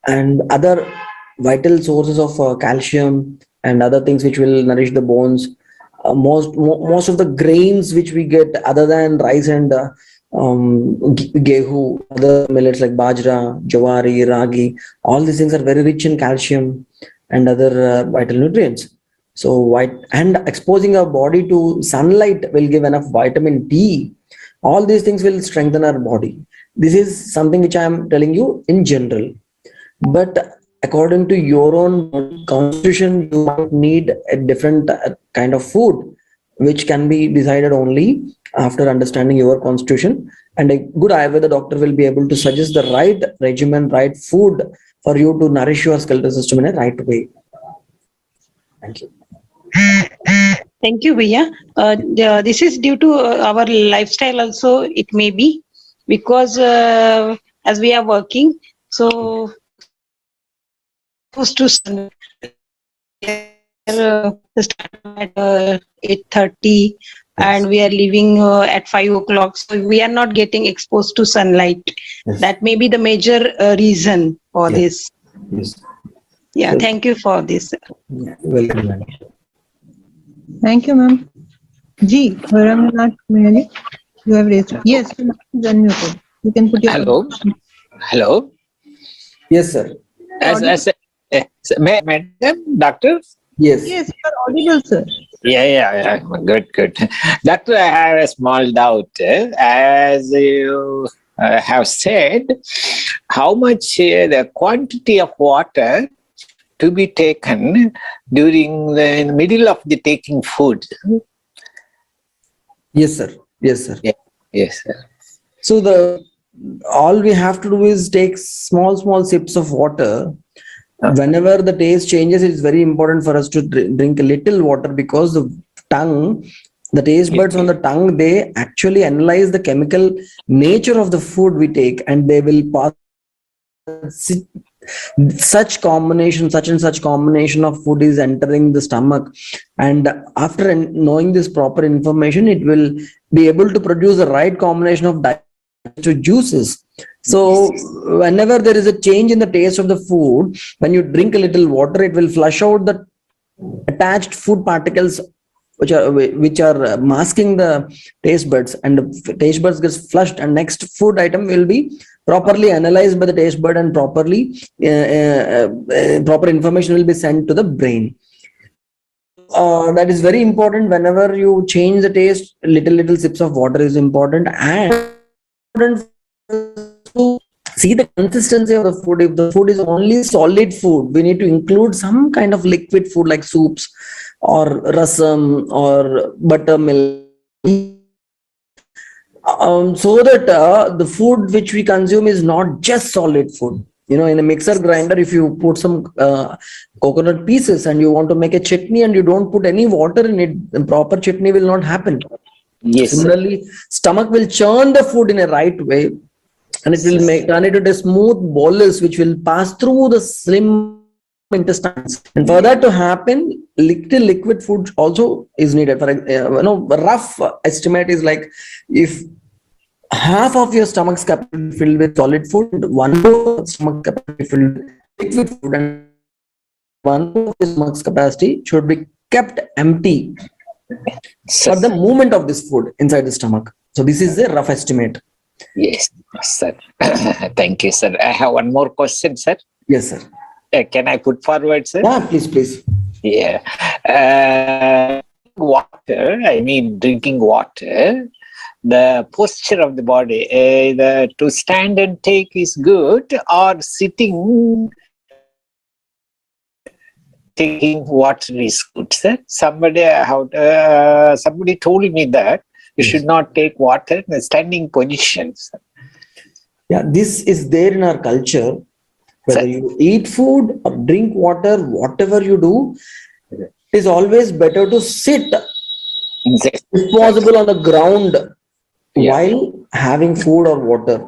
and other vital sources of calcium and other things which will nourish the bones. Most of the grains which we get other than rice and gehu, other millets like bajra, jawari, ragi, all these things are very rich in calcium and other vital nutrients. So and exposing our body to sunlight will give enough vitamin D. All these things will strengthen our body. This is something which I am telling you in general. But according to your own constitution, you might need a different kind of food, which can be decided only after understanding your constitution. And a good Ayurveda doctor will be able to suggest the right regimen, right food for you to nourish your skeletal system in a right way. Thank you. Thank you, Bhaiya. This is due to our lifestyle also, it may be, because as we are working, so supposed to start at 8:30 and we are leaving at 5 o'clock. So we are not getting exposed to sunlight. Yes. That may be the major reason for this. Yes. Yeah, So- thank you for this. Yeah, welcome, ma'am. Thank you, ma'am. Ji, Ramnath Mayali, you have raised. Yes, your mic is unmuted. You can put your. Hello. Hello. Yes, sir. Madam, doctor? Yes. Yes, you are audible, sir. Yeah. Good. Doctor, I have a small doubt. As you have said, how much the quantity of water to be taken during the middle of the taking food? Yes, sir. Yes, sir. Yes, sir. So all we have to do is take small sips of water. Whenever the taste changes, it's very important for us to drink a little water, because the taste buds on the tongue, they actually analyze the chemical nature of the food we take, and they will pass such and such combination of food is entering the stomach, and after knowing this proper information, it will be able to produce the right combination of digestive juices. So whenever there is a change in the taste of the food, when you drink a little water, it will flush out the attached food particles which are masking the taste buds, and the taste buds gets flushed, and next food item will be properly analyzed by the taste bud, and proper information will be sent to the brain. That is very important. Whenever you change the taste, little sips of water is important, and to see the consistency of the food. If the food is only solid food, we need to include some kind of liquid food like soups or rasam or buttermilk, so that the food which we consume is not just solid food. In a mixer grinder, if you put some coconut pieces and you want to make a chutney and you don't put any water in it, the proper chutney will not happen. Yes. Similarly, stomach will churn the food in a right way, and it will turn it into a smooth bolus which will pass through the slim intestines. And for that to happen, little liquid food also is needed. For rough estimate is like, if half of your stomach's capacity filled with solid food, 1/4 of stomach capacity filled with liquid food, and 1/4 of the stomach's capacity should be kept empty for the movement of this food inside the stomach. So this is a rough estimate. Yes, sir. Thank you, sir. I have one more question, sir. Yes, sir. Can I put forward, sir? Yeah, please. Yeah. Water, drinking water, the posture of the body, to stand and take is good, or sitting taking water is good, sir. Somebody told me that you should not take water in a standing position, sir. Yeah, this is there in our culture. Whether you eat food or drink water, whatever you do, it is always better to sit, if possible, on the ground while having food or water.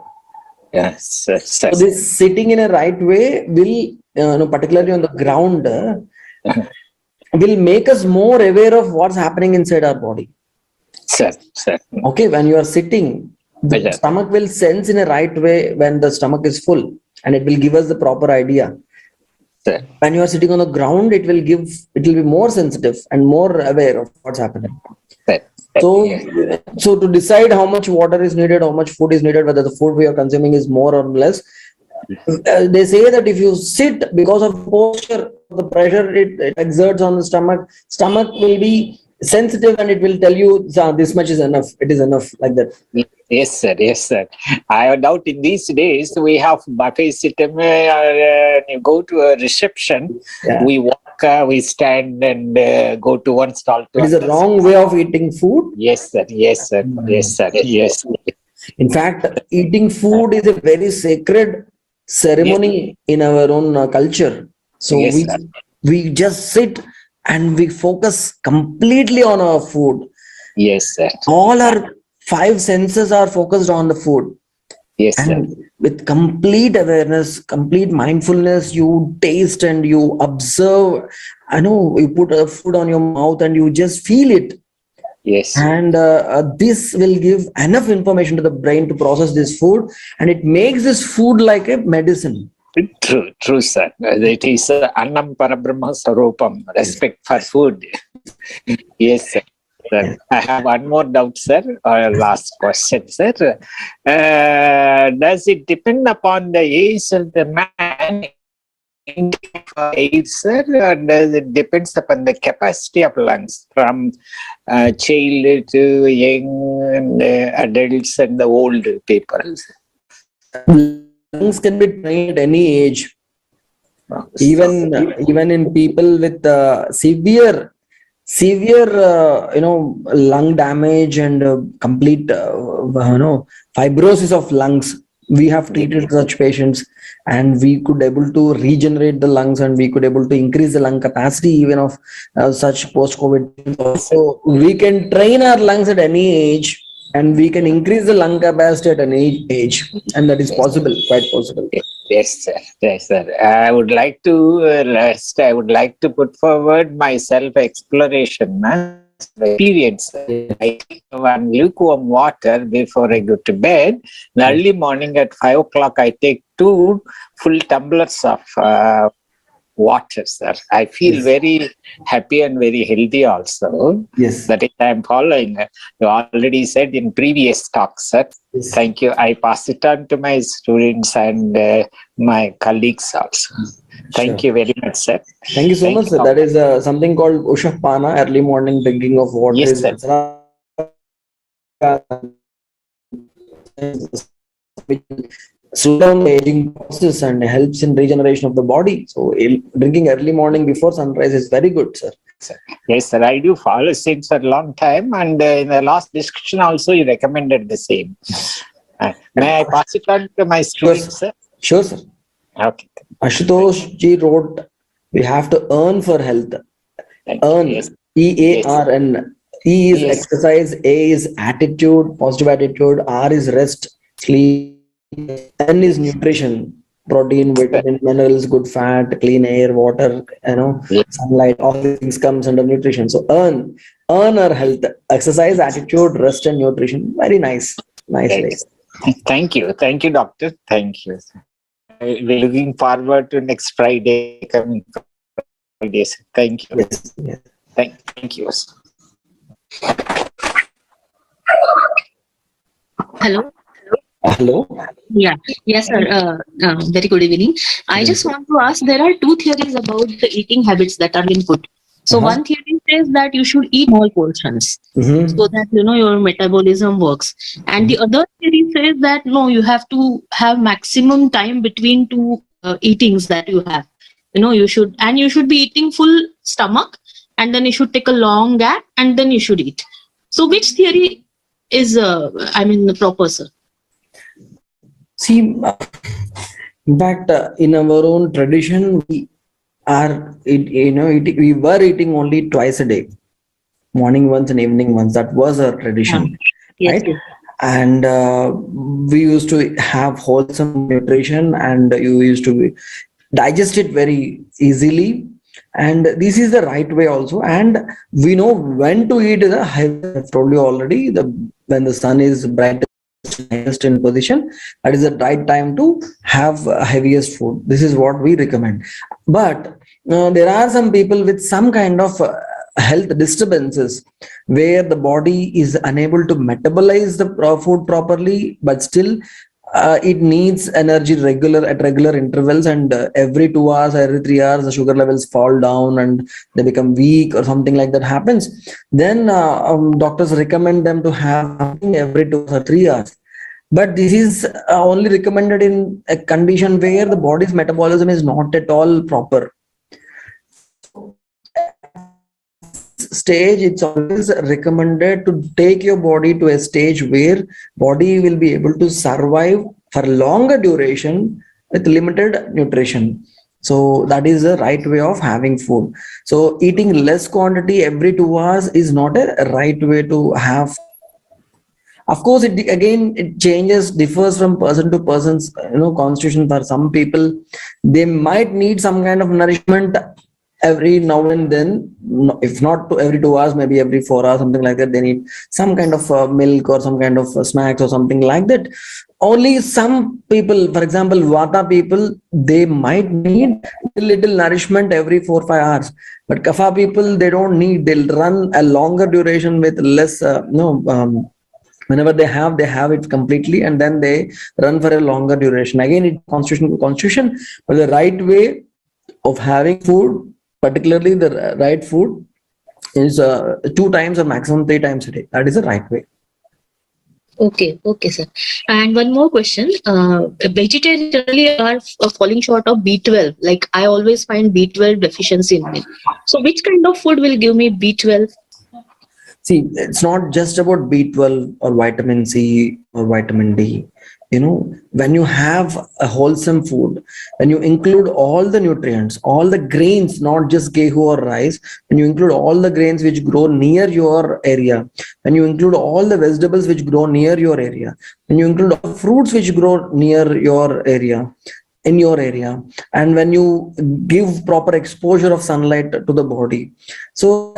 Yes, So this sitting in a right way will, particularly on the ground, will make us more aware of what's happening inside our body. sir. Okay, when you are sitting, the stomach will sense in a right way when the stomach is full, and it will give us the proper idea. Sir. When you are sitting on the ground, it will be more sensitive and more aware of what's happening. Sir. So to decide how much water is needed, how much food is needed, whether the food we are consuming is more or less, they say that if you sit, because of posture, the pressure it exerts on the stomach will be sensitive, and it will tell you this much is enough. It is enough, like that. Yes, sir. I doubt in these days we have buffet system. You go to a reception, we walk, we stand, and go to one stall. It is a wrong way of eating food. Yes, sir. In fact, eating food is a very sacred ceremony in our own culture. So we just sit and we focus completely on our food. Yes, sir. All our 5 senses are focused on the food. Yes, and sir. With complete awareness, complete mindfulness, you taste and you observe. I know you put a food on your mouth and you just feel it. Yes. And this will give enough information to the brain to process this food, and it makes this food like a medicine. True, sir. It is Annam Parabrahma Sarupam, respect for food. Yes, sir. I have one more doubt, sir, or last question, sir. Does it depend upon the age of the man age, sir, or does it depends upon the capacity of lungs from child to young and adults and the old people? Lungs can be trained at any age. Even in people with severe lung damage and complete fibrosis of lungs, we have treated such patients, and we could able to regenerate the lungs, and we could able to increase the lung capacity even of such post-COVID. So we can train our lungs at any age, and we can increase the lung capacity at an age, and that is possible, quite possible. Yes, sir. I would like to put forward my self-exploration experience. I take one lukewarm water before I go to bed. In the early morning at 5 o'clock, I take 2 full tumblers of water, sir. I feel very happy and very healthy also. Yes. That is I am following. You already said in previous talks, sir. Yes. Thank you. I pass it on to my students and my colleagues also. Thank you very much, sir. Thank you so much, sir. That is something called Ushapana, early morning drinking of water. Yes, sir. Slow down the aging process and helps in regeneration of the body. So drinking early morning before sunrise is very good, sir. Yes, sir. I do follow since a long time, and in the last discussion also you recommended the same. May I pass it on to my students, sir? Sure, sir. Okay. Ashutosh ji wrote, we have to earn for health. Earn. Yes. EARN. E is exercise, A is attitude, positive attitude, R is rest, sleep, N is nutrition, protein, vitamin, minerals, good fat, clean air, water, sunlight, all these things comes under nutrition. So earn our health, exercise, attitude, rest, and nutrition. Very nice. Nice. Thank you, doctor. Thank you. We're looking forward to next Friday coming Friday. Thank you. Yes. Thank you. Hello. Yeah. Yes, sir. Very good evening. I just want to ask, there are 2 theories about the eating habits that are being put. So one theory says that you should eat small portions so that your metabolism works. And the other theory says that no, you have to have maximum time between 2 eatings that you have. You should be eating full stomach, and then you should take a long gap, and then you should eat. So which theory is the proper, sir? See, In fact, in our own tradition, we we were eating only twice a day, morning once and evening once. That was our tradition, Yes, right? yes. And we used to have wholesome nutrition, and you used to digest it very easily. And this is the right way also. And we know when to eat the heaviest. I've told you already. When the sun is brightest highest in position, that is the right time to have heaviest food. This is what we recommend. But there are some people with some kind of health disturbances where the body is unable to metabolize the food properly, but still it needs energy at regular intervals, and every 2 hours, every 3 hours, the sugar levels fall down and they become weak or something like that happens. Then doctors recommend them to have something every 2 or 3 hours. But this is only recommended in a condition where the body's metabolism is not at all proper. Stage, it's always recommended to take your body to a stage where body will be able to survive for longer duration with limited nutrition. So that is the right way of having food. So eating less quantity every 2 hours is not a right way to have. Of course, it changes, differs from person to person's constitution. For some people, they might need some kind of nourishment every now and then, if not to every 2 hours, maybe every 4 hours, something like that. They need some kind of milk or some kind of snacks or something like that. Only some people, for example, Vata people, they might need little nourishment every 4 or 5 hours. But Kapha people, they don't need. They'll run a longer duration with less. Whenever they have it completely, and then they run for a longer duration. Again, it's constitution to constitution, but the right way of having food, particularly the right food, is 2 times or maximum 3 times a day. That is the right way. Okay, sir. And one more question. Vegetarians generally are falling short of B12. Like I always find B12 deficiency in me. So which kind of food will give me B12? See, it's not just about B12 or vitamin C or vitamin D. When you have a wholesome food, when you include all the nutrients, all the grains, not just gehu or rice, when you include all the grains which grow near your area, when you include all the vegetables which grow near your area, when you include all fruits which grow near your area, in your area, and when you give proper exposure of sunlight to the body, so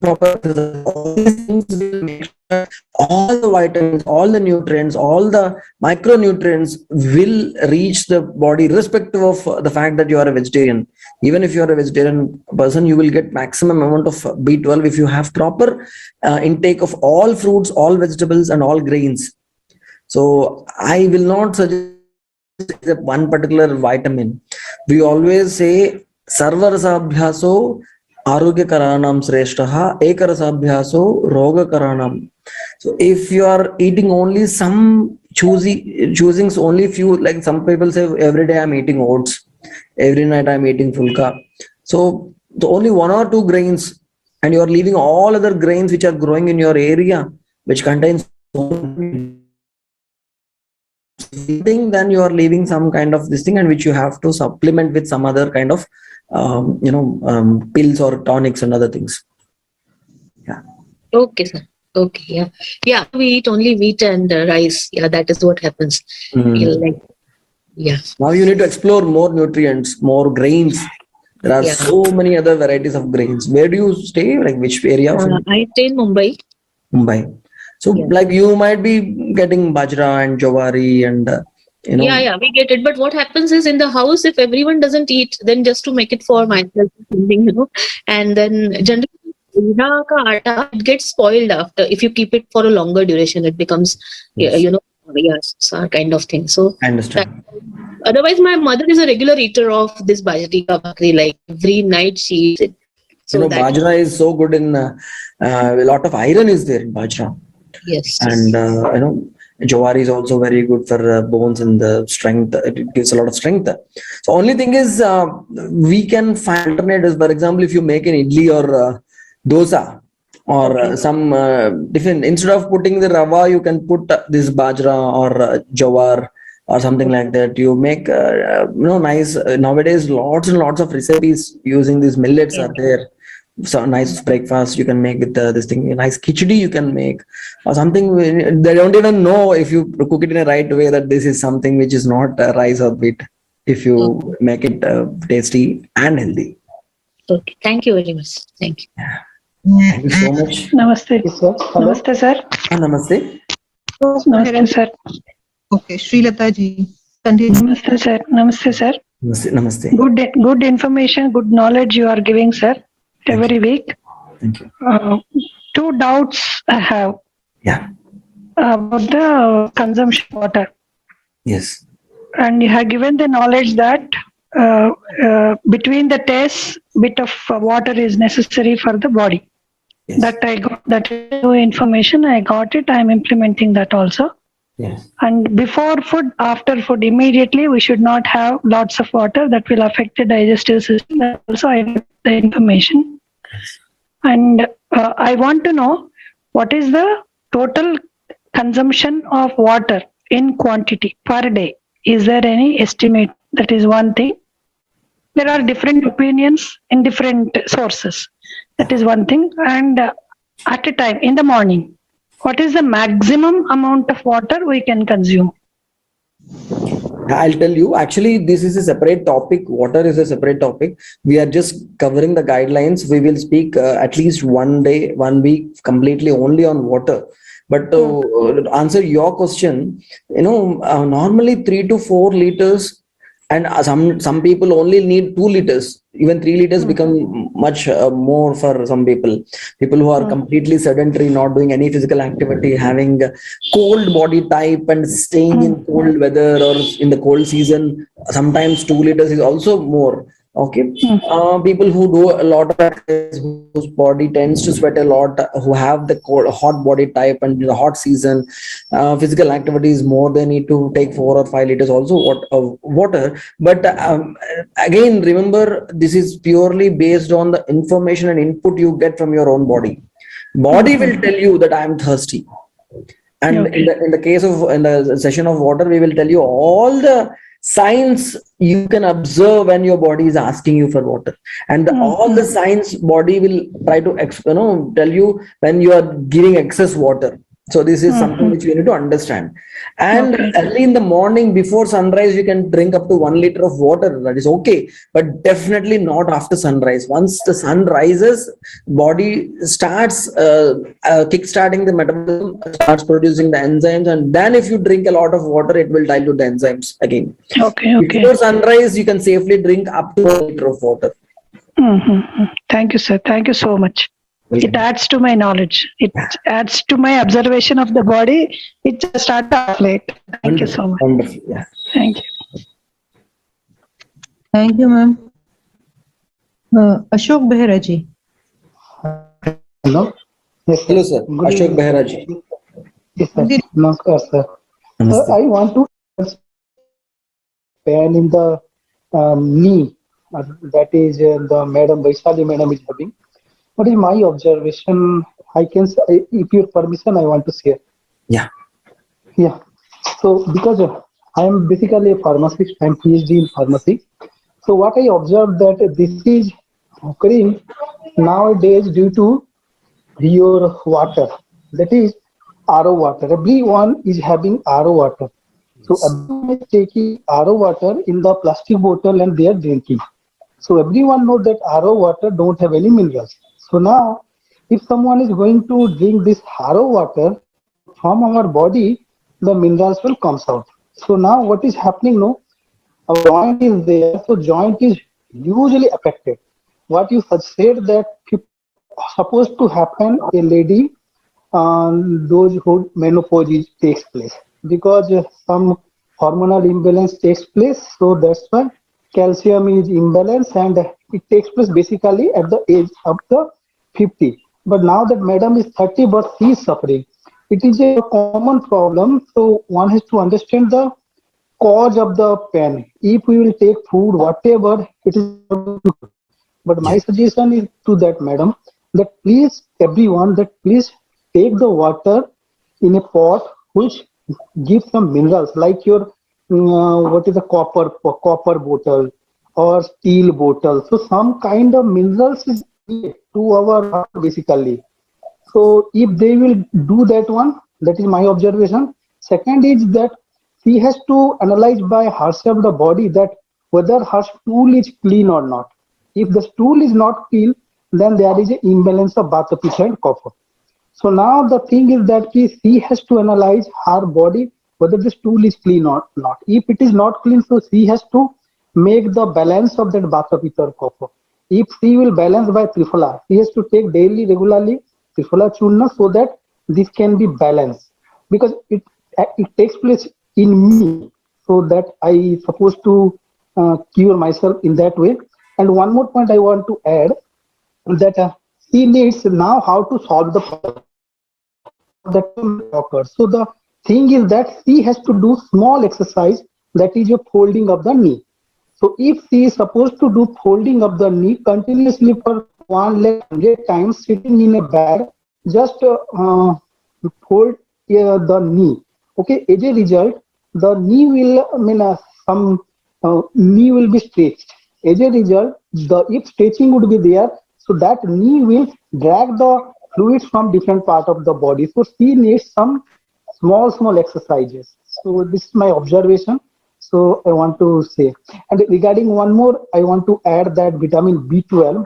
proper, all these things will make sure all the vitamins, all the nutrients, all the micronutrients will reach the body, irrespective of the fact that you are a vegetarian. Even if you are a vegetarian person, you will get maximum amount of B12 if you have proper intake of all fruits, all vegetables, and all grains. So I will not suggest one particular vitamin. We always say sarvarasabhyaso आरोग्यकराणां श्रेष्ठः एकरसाभ्यासो रोगकराणां. So if you are eating only some choosing only few, like some people say every day I'm eating oats, every night I'm eating fulka, so the only 1 or 2 grains, and you are leaving all other grains which are growing in your area, which contains thing, then you are leaving some kind of this thing, and which you have to supplement with some other kind of pills or tonics and other things. Yeah. Okay, sir. Okay, yeah. We eat only wheat and rice. Yeah, that is what happens. Yeah. Now you need to explore more nutrients, more grains. There are so many other varieties of grains. Where do you stay? Like which area? I stay in Mumbai. So like you might be getting bajra and jowari and Yeah, we get it. But what happens is in the house, if everyone doesn't eat, then just to make it for myself, and then generally it gets spoiled after. If you keep it for a longer duration, it becomes, kind of thing. So I understand. Otherwise, my mother is a regular eater of this bajra ka bhakri. Like every night she eats it. So bajra is so good in a lot of iron is there in bajra. Yes. And jowari is also very good for bones and the strength. It gives a lot of strength. So only thing is we can find alternatives. For example, if you make an idli or dosa or some different, instead of putting the rava, you can put this bajra or jowar or something like that. You make nice nowadays lots and lots of recipes using these millets are there. So nice breakfast you can make with this thing. A nice khichdi you can make, or something. They don't even know if you cook it in a right way that this is something which is not rice or wheat. If you make it tasty and healthy. Okay. Thank you very much. Thank you. Thank you so much. Namaste. Yes, sir. Hello. Namaste, sir. Namaste. Namaste, sir. Okay, Srilata ji, continue. Namaste, sir. Namaste, sir. Namaste. Namaste. Good information, good knowledge you are giving, sir, every week. Thank you. Two doubts I have Yeah. about the consumption of water. Yes. And you have given the knowledge that between the tests, bit of water is necessary for the body. Yes. That I got, that new information, I got it. I'm implementing that also. Yes. And before food, after food, immediately we should not have lots of water that will affect the digestive system. That also I got the information. And I want to know what is the total consumption of water in quantity per day. Is there any estimate? That is one thing. There are different opinions in different sources. That is one thing. And at a time in the morning, what is the maximum amount of water we can consume? I'll tell you, actually, this is a separate topic. Water is a separate topic. We are just covering the guidelines. We will speak at least 1 day, 1 week completely only on water. But to answer your question, normally 3 to 4 liters, and some people only need 2 liters. Even 3 liters become much more for some people. People who are completely sedentary, not doing any physical activity, having cold body type and staying in cold weather or in the cold season, sometimes 2 liters is also more. Okay. People who do a lot of exercise, whose body tends to sweat a lot, who have the hot body type, and in the hot season, physical activity is more, they need to take 4 or 5 liters also of water. But again, remember, this is purely based on the information and input you get from your own body. Body will tell you that I am thirsty. And in the session of water, we will tell you all the signs you can observe when your body is asking you for water, and all the signs body will try to tell you when you are giving excess water. So this is something which we need to understand. And early in the morning before sunrise, you can drink up to 1 liter of water. That is okay, but definitely not after sunrise. Once the sun rises, body starts kick-starting the metabolism, starts producing the enzymes, and then if you drink a lot of water, it will dilute the enzymes again. Before sunrise, you can safely drink up to 1 liter of water. Thank you, sir. Thank you so much. It adds to my knowledge. It adds to my observation of the body. It just started off late. Thank you so much. Wonderful. Yeah. Thank you. Thank you, ma'am. Ashok Behra ji. Hello. Yes, Hello, sir. Ashok Behra ji. Yes, sir. Namaskar, sir. I want to pain in the knee. That is the Madam Vaishali Madam is having. What is my observation? I can say, if your permission, I want to share. Yeah. Yeah. So because I am basically a pharmacist, I am PhD in pharmacy. So what I observed that this is occurring nowadays due to your water. That is RO water. Everyone is having RO water. So everyone is taking RO water in the plastic bottle and they are drinking. So everyone knows that RO water don't have any minerals. So now, if someone is going to drink this RO water, from our body, the minerals will come out. So now what is happening now? Our joint is there, so joint is usually affected. What you said that supposed to happen, a lady, those who menopause takes place because some hormonal imbalance takes place. So that's why calcium is imbalanced and it takes place basically at the age of the 50. But now that madam is 30 but she is suffering. It is a common problem. So one has to understand the cause of the pain. If we will take food, whatever, it is good. But my suggestion is to that madam that please everyone that please take the water in a pot which gives some minerals like your what is a copper bottle or steel bottle. So some kind of minerals is needed to our water basically. So if they will do that one, that is my observation. Second is that she has to analyze by herself the body that whether her stool is clean or not. If the stool is not clean, then there is an imbalance of Vata, Pitta and Kapha. So now the thing is that she has to analyze her body whether the stool is clean or not. If it is not clean, so she has to make the balance of that Vata, Pitta or Kapha. If she will balance by Trifala, she has to take daily, regularly Trifala Churna so that this can be balanced. Because it takes place in me, so that I supposed to cure myself in that way. And one more point I want to add, that she needs now how to solve the problem that occurs. So the thing is that she has to do small exercise, that is your folding of the knee. So if she is supposed to do folding of the knee continuously for 100 times sitting in a bed, just fold the knee. Okay, as a result, the knee will, knee will be stretched. As a result, if stretching would be there, so that knee will drag the fluids from different part of the body. So she needs some small exercises. So this is my observation. So I want to say, and regarding one more, I want to add that vitamin B12.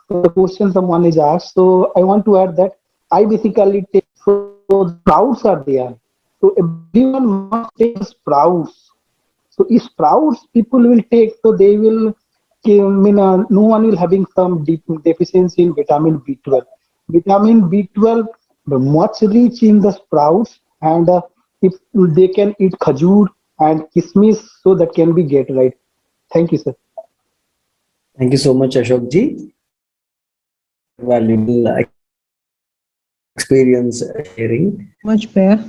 So the question someone is asked. So I want to add that I basically take, so sprouts are there. So everyone must take sprouts. So if sprouts people will take, so they will, no one will having some deficiency in vitamin B12. Vitamin B12 much rich in the sprouts, and if they can eat khajur and kismis, so that can be get right. Thank you, sir. Thank you so much, Ashok ji. Valuable experience sharing. Much fair.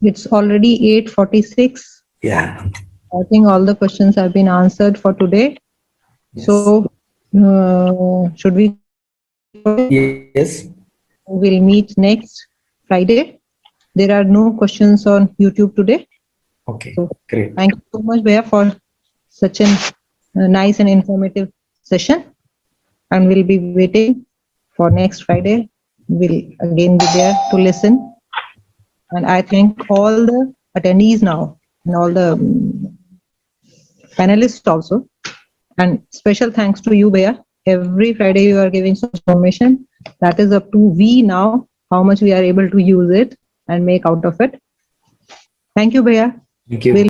It's already 8:46. Yeah. I think all the questions have been answered for today. Yes. So should we? Yes. We'll meet next Friday. There are no questions on YouTube today. Okay, So great. thank you so much, Bhaiya, for such a nice and informative session. And we'll be waiting for next Friday. We'll again be there to listen. And I thank all the attendees now and all the panelists also. And special thanks to you, Bhaiya. Every Friday you are giving some information. That is up to we now, how much we are able to use it and make out of it. Thank you, Bhaiya. Thank you.